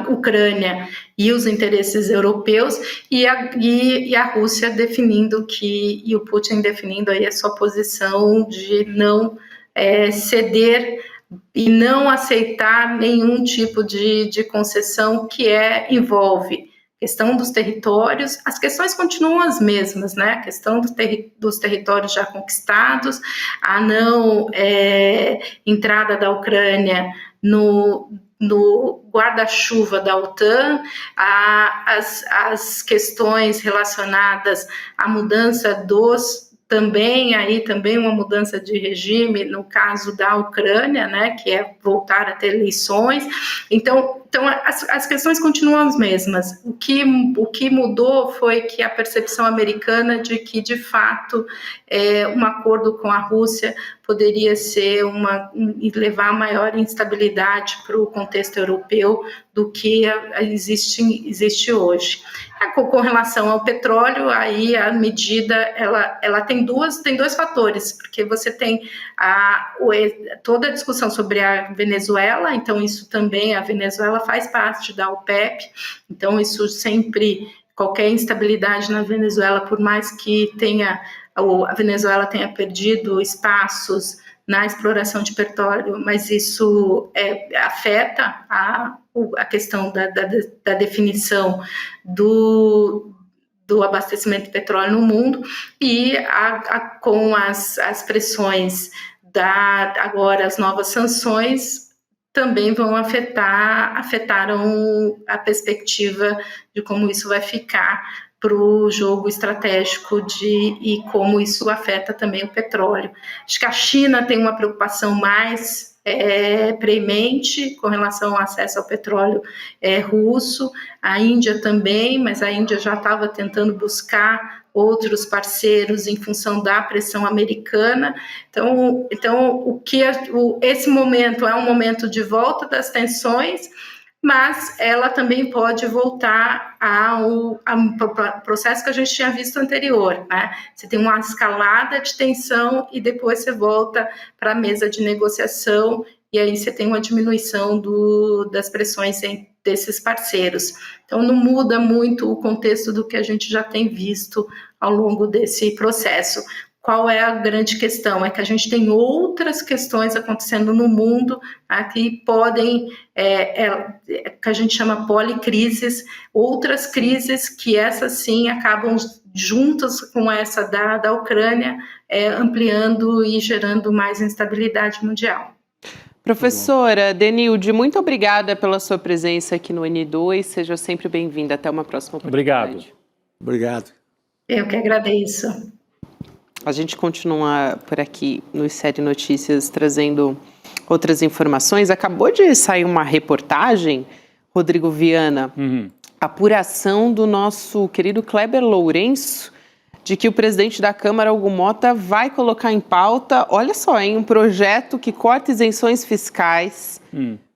Speaker 8: Ucrânia e os interesses europeus, e a Rússia definindo e o Putin definindo aí a sua posição de não ceder e não aceitar nenhum tipo de concessão que envolve questão dos territórios. As questões continuam as mesmas, né? A questão dos territórios já conquistados, a não entrada da Ucrânia no guarda-chuva da OTAN, as questões relacionadas à mudança também uma mudança de regime no caso da Ucrânia, né, que é voltar a ter eleições. Então as questões continuam as mesmas. O que mudou foi que a percepção americana de que, de fato, um acordo com a Rússia poderia ser levar a maior instabilidade para o contexto europeu do que existe hoje. Com relação ao petróleo, aí a medida ela tem dois fatores, porque você tem toda a discussão sobre a Venezuela, então isso também, a Venezuela faz parte da OPEP, então isso sempre, qualquer instabilidade na Venezuela, por mais que a Venezuela tenha perdido espaços na exploração de petróleo, mas isso afeta a questão da definição do abastecimento de petróleo no mundo, e com as pressões agora as novas sanções também afetaram a perspectiva de como isso vai ficar para o jogo estratégico e como isso afeta também o petróleo. Acho que a China tem uma preocupação mais premente com relação ao acesso ao petróleo russo, a Índia também, mas a Índia já estava tentando buscar outros parceiros em função da pressão americana. Então esse momento é um momento de volta das tensões, mas ela também pode voltar ao processo que a gente tinha visto anterior, né? Você tem uma escalada de tensão e depois você volta para a mesa de negociação, e aí você tem uma diminuição das pressões desses parceiros. Então não muda muito o contexto do que a gente já tem visto ao longo desse processo. Qual é a grande questão? É que a gente tem outras questões acontecendo no mundo, que podem, que a gente chama policrises, outras crises que essas sim acabam juntas com essa da Ucrânia, ampliando e gerando mais instabilidade mundial.
Speaker 4: Professora Denilde, muito obrigada pela sua presença aqui no N2, seja sempre bem-vinda, até uma próxima oportunidade.
Speaker 5: Obrigado.
Speaker 8: Eu que agradeço.
Speaker 4: A gente continua por aqui no Série Notícias trazendo outras informações. Acabou de sair uma reportagem, Rodrigo Viana, apuração do nosso querido Kleber Lourenço, de que o presidente da Câmara, Hugo Motta, vai colocar em pauta, olha só, um projeto que corta isenções fiscais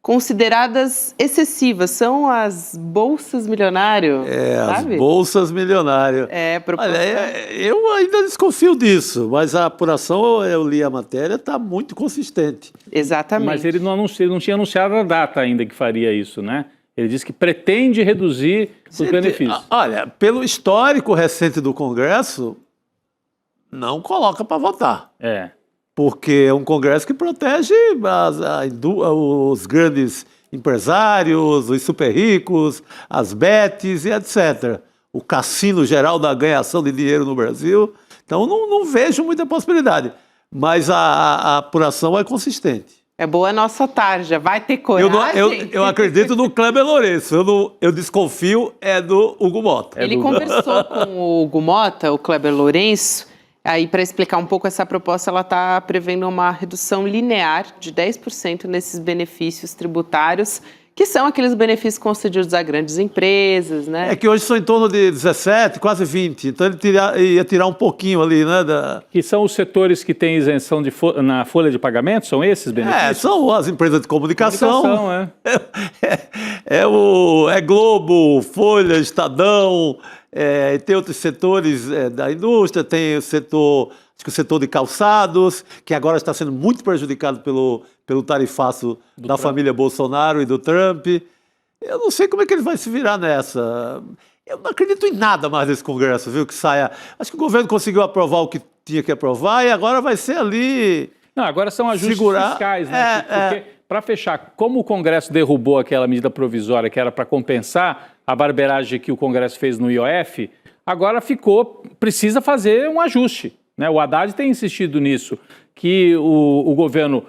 Speaker 4: consideradas excessivas, são as bolsas milionário, sabe?
Speaker 5: As bolsas milionário.
Speaker 4: Proposta...
Speaker 5: Olha, eu ainda desconfio disso, mas a apuração, eu li a matéria, está muito consistente.
Speaker 4: Exatamente.
Speaker 7: Mas ele não tinha anunciado a data ainda que faria isso, né? Ele disse que pretende reduzir os benefícios.
Speaker 5: Olha, pelo histórico recente do Congresso, não coloca para votar. Porque é um Congresso que protege os grandes empresários, os super ricos, as bets e etc. O cassino geral da ganhação de dinheiro no Brasil. Então, não vejo muita possibilidade. Mas a apuração é consistente.
Speaker 4: É boa a nossa tarja, vai ter coragem?
Speaker 5: Eu acredito no Kleber Lourenço, eu desconfio do Hugo Mota.
Speaker 4: Ele conversou com o Hugo Mota, o Kleber Lourenço, aí para explicar um pouco essa proposta, ela está prevendo uma redução linear de 10% nesses benefícios tributários, que são aqueles benefícios concedidos a grandes empresas, né?
Speaker 5: É que hoje são em torno de 17, quase 20, então ele ia tirar um pouquinho ali, né? Que
Speaker 7: são os setores que têm isenção na folha de pagamento, são esses benefícios?
Speaker 5: São as empresas de comunicação.
Speaker 7: É
Speaker 5: Globo, Folha, Estadão, tem outros setores da indústria, tem o setor... Acho que o setor de calçados, que agora está sendo muito prejudicado pelo tarifaço da família Bolsonaro e do Trump. Eu não sei como é que ele vai se virar nessa. Eu não acredito em nada mais desse Congresso, viu, que saia. Acho que o governo conseguiu aprovar o que tinha que aprovar e agora vai ser ali...
Speaker 7: Não, agora são ajustes fiscais, né? Porque, para fechar, como o Congresso derrubou aquela medida provisória que era para compensar a barbeiragem que o Congresso fez no IOF, agora precisa fazer um ajuste. O Haddad tem insistido nisso, que o governo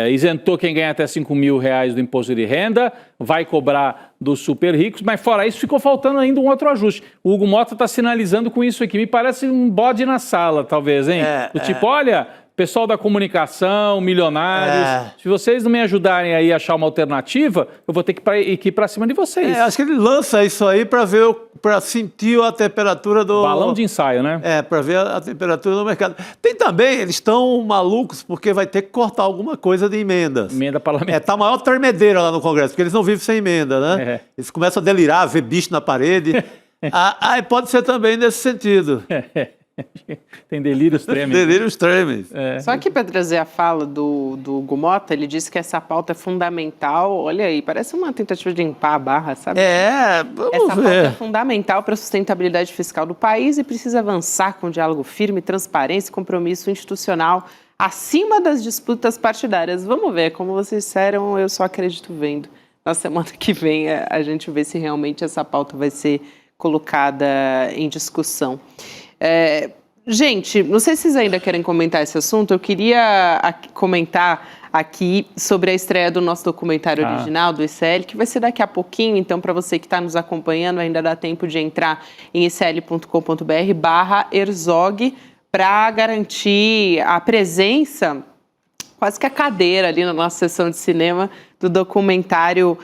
Speaker 7: isentou quem ganha até R$5 mil do imposto de renda, vai cobrar dos super ricos, mas fora isso ficou faltando ainda um outro ajuste. O Hugo Mota está sinalizando com isso aqui, me parece um bode na sala, talvez, hein? Olha, pessoal da comunicação, milionários, se vocês não me ajudarem aí a achar uma alternativa, eu vou ter que ir para cima de vocês.
Speaker 5: Acho que ele lança isso aí para sentir a temperatura do...
Speaker 7: Balão de ensaio, né?
Speaker 5: Para ver a temperatura do mercado. Tem também, eles estão malucos porque vai ter que cortar alguma coisa de emendas.
Speaker 7: Emenda parlamentar.
Speaker 5: Tá a maior tremedeira lá no Congresso, porque eles não vivem sem emenda, né? Eles começam a delirar, ver bicho na parede. Pode ser também nesse sentido.
Speaker 7: Tem delírios trêmeis.
Speaker 5: Delírios trêmeis.
Speaker 4: Só que para trazer a fala do Hugo Mota, ele disse que essa pauta é fundamental. Olha aí, parece uma tentativa de limpar a barra, sabe?
Speaker 5: Vamos ver.
Speaker 4: Essa pauta é fundamental para a sustentabilidade fiscal do país e precisa avançar com diálogo firme, transparência e compromisso institucional acima das disputas partidárias. Vamos ver, como vocês disseram, eu só acredito vendo. Na semana que vem a gente vê se realmente essa pauta vai ser colocada em discussão. Gente, não sei se vocês ainda querem comentar esse assunto, eu queria comentar aqui sobre a estreia do nosso documentário original do ICL, que vai ser daqui a pouquinho, então para você que está nos acompanhando ainda dá tempo de entrar em icl.com.br/Herzog para garantir a presença, quase que a cadeira ali na nossa sessão de cinema do documentário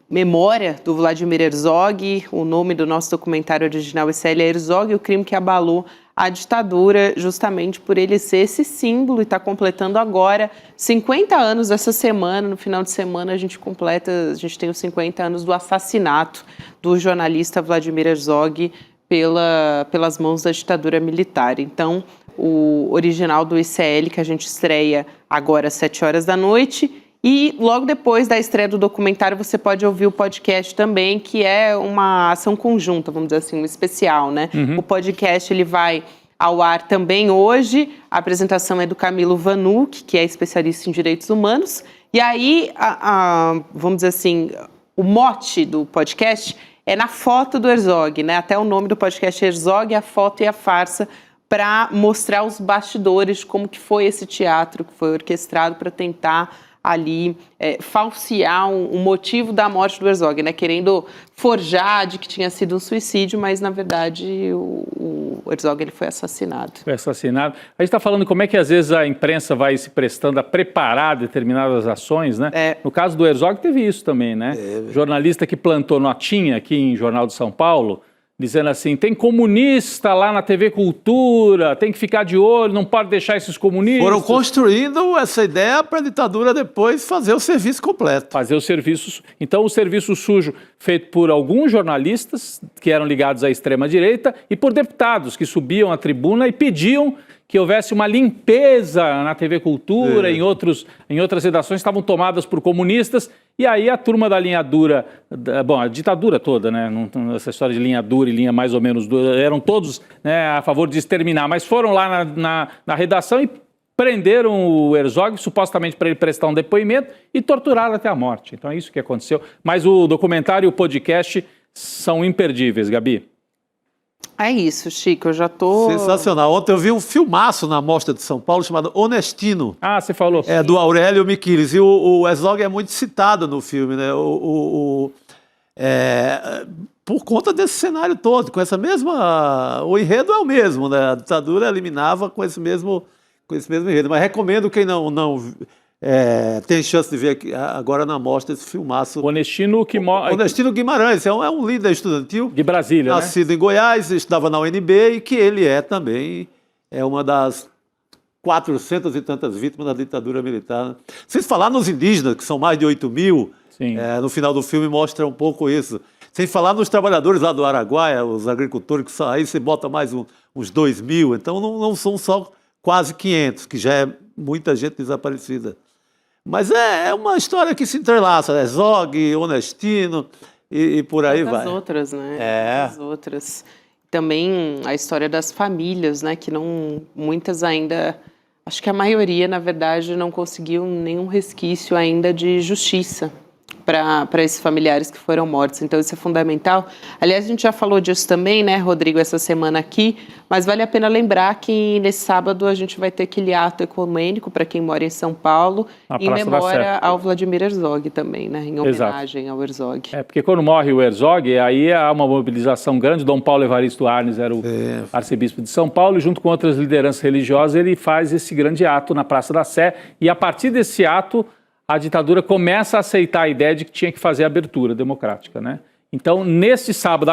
Speaker 4: Memória, do Vladimir Herzog. O nome do nosso documentário original ICL é Herzog, o crime que abalou a ditadura, justamente por ele ser esse símbolo, e está completando agora 50 anos essa semana. No final de semana a gente tem os 50 anos do assassinato do jornalista Vladimir Herzog pelas mãos da ditadura militar. Então, o original do ICL, que a gente estreia agora às 7 horas da noite, e logo depois da estreia do documentário você pode ouvir o podcast também, que é uma ação conjunta, vamos dizer assim, um especial, né? O podcast ele vai ao ar também hoje, a apresentação é do Camilo Vanucci, que é especialista em direitos humanos, e aí, vamos dizer assim, o mote do podcast é na foto do Herzog, né? Até o nome do podcast é Herzog, a foto e a farsa, para mostrar os bastidores de como que foi esse teatro que foi orquestrado para tentar ali falsear um motivo da morte do Herzog, né? Querendo forjar de que tinha sido um suicídio, mas na verdade o Herzog ele foi assassinado.
Speaker 7: Foi assassinado. A gente está falando como é que às vezes a imprensa vai se prestando a preparar determinadas ações, né? No caso do Herzog teve isso também, né? Jornalista que plantou notinha aqui em Jornal de São Paulo, dizendo assim, tem comunista lá na TV Cultura, tem que ficar de olho, não pode deixar esses comunistas.
Speaker 5: Foram construindo essa ideia para a ditadura depois fazer o serviço completo.
Speaker 7: Fazer o serviço. Então, o serviço sujo feito por alguns jornalistas que eram ligados à extrema-direita e por deputados que subiam à tribuna e pediam que houvesse uma limpeza na TV Cultura, em outras redações estavam tomadas por comunistas, e aí a turma da linha dura, a ditadura toda, né? Essa história de linha dura e linha mais ou menos dura, eram todos, né, a favor de exterminar, mas foram lá na redação e prenderam o Herzog, supostamente para ele prestar um depoimento, e torturaram até a morte. Então é isso que aconteceu. Mas o documentário e o podcast são imperdíveis, Gabi.
Speaker 4: É isso, Chico, eu já tô...
Speaker 5: Sensacional. Ontem eu vi um filmaço na Mostra de São Paulo chamado Honestino.
Speaker 7: Ah, você falou.
Speaker 5: É, do Aurélio Michilis. E o Herzog é muito citado no filme, né? Por conta desse cenário todo, com essa mesma... O enredo é o mesmo, né? A ditadura eliminava com esse mesmo enredo. Mas recomendo quem não tem chance de ver aqui, agora na mostra esse filmaço.
Speaker 7: Honestino
Speaker 5: Guimarães, é um líder estudantil.
Speaker 7: De Brasília,
Speaker 5: nascido em Goiás, estudava na UNB e que ele também uma das 400 e tantas vítimas da ditadura militar. Né? Vocês falar nos indígenas, que são mais de 8 mil, no final do filme mostra um pouco isso. Sem falar nos trabalhadores lá do Araguaia, os agricultores, que aí você bota mais uns 2 mil, então não são só quase 500, que já é muita gente desaparecida. Mas é uma história que se entrelaça, Herzog, Honestino e por aí vai.
Speaker 4: As outras, né? As outras. Também a história das famílias, né? Que muitas ainda, acho que a maioria, na verdade, não conseguiu nenhum resquício ainda de justiça para esses familiares que foram mortos. Então, isso é fundamental. Aliás, a gente já falou disso também, né, Rodrigo, essa semana aqui, mas vale a pena lembrar que nesse sábado a gente vai ter aquele ato ecumênico para quem mora em São Paulo, em memória ao Vladimir Herzog também, né, em homenagem ao Herzog.
Speaker 7: Porque quando morre o Herzog, aí há uma mobilização grande. Dom Paulo Evaristo Arnes era o arcebispo de São Paulo, e junto com outras lideranças religiosas, ele faz esse grande ato na Praça da Sé, e a partir desse ato, a ditadura começa a aceitar a ideia de que tinha que fazer a abertura democrática, né? Então, esse sábado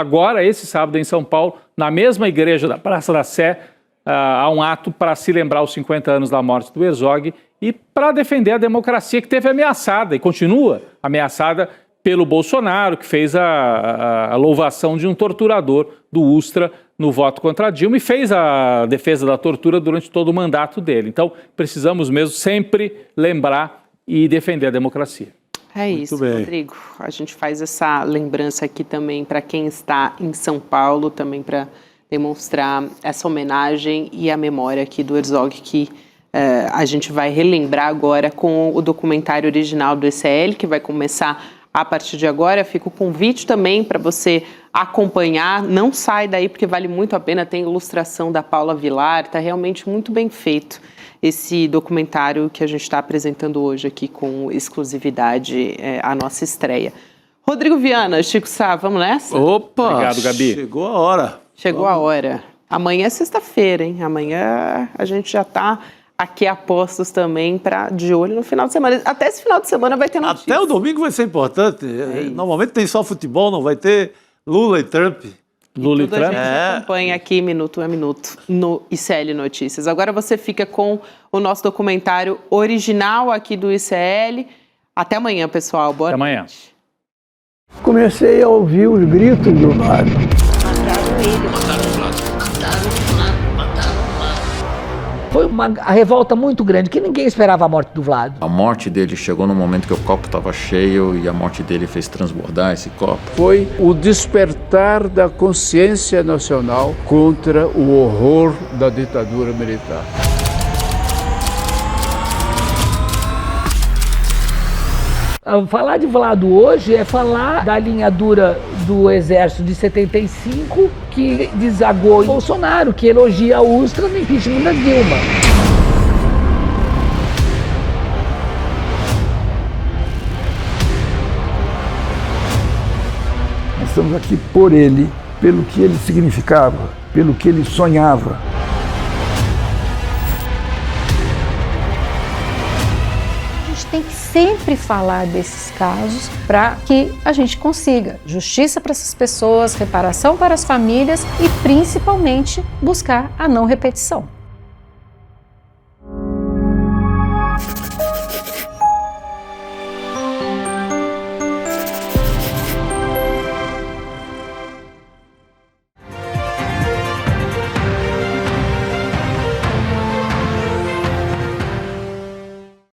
Speaker 7: em São Paulo, na mesma igreja da Praça da Sé, há um ato para se lembrar os 50 anos da morte do Herzog e para defender a democracia que teve ameaçada e continua ameaçada pelo Bolsonaro, que fez a louvação de um torturador do Ustra no voto contra a Dilma e fez a defesa da tortura durante todo o mandato dele. Então, precisamos mesmo sempre lembrar e defender a democracia.
Speaker 4: É isso, Rodrigo. A gente faz essa lembrança aqui também para quem está em São Paulo, também para demonstrar essa homenagem e a memória aqui do Herzog, que a gente vai relembrar agora com o documentário original do ECL, que vai começar a partir de agora. Fica o convite também para você acompanhar. Não sai daí, porque vale muito a pena. Tem ilustração da Paula Vilar, está realmente muito bem feito esse documentário que a gente está apresentando hoje aqui com exclusividade, a nossa estreia. Rodrigo Viana, Chico Sá, vamos nessa?
Speaker 5: Opa!
Speaker 7: Obrigado, Gabi.
Speaker 5: Chegou a hora.
Speaker 4: Chegou a hora. Amanhã é sexta-feira, hein? Amanhã a gente já está aqui a postos também de olho no final de semana. Até esse final de semana vai ter notícia.
Speaker 5: Até o domingo vai ser importante. Normalmente tem só futebol, não vai ter Lula e Trump.
Speaker 7: Lula e Trump.
Speaker 4: A gente acompanha aqui minuto a minuto no ICL Notícias. Agora você fica com o nosso documentário original aqui do ICL. Até amanhã, pessoal. Boa noite.
Speaker 7: Até amanhã.
Speaker 9: Comecei a ouvir os gritos do lado. Foi uma revolta muito grande, que ninguém esperava a morte do Vlado.
Speaker 10: A morte dele chegou no momento que o copo estava cheio e a morte dele fez transbordar esse copo.
Speaker 11: Foi o despertar da consciência nacional contra o horror da ditadura militar.
Speaker 9: Falar de Vlado hoje é falar da linha dura do Exército de 75, que desagou Bolsonaro, que elogia a Ustra no impeachment da Dilma.
Speaker 12: Nós estamos aqui por ele, pelo que ele significava, pelo que ele sonhava.
Speaker 13: gente tem que sempre falar desses casos para que a gente consiga justiça para essas pessoas, reparação para as famílias e principalmente buscar a não repetição.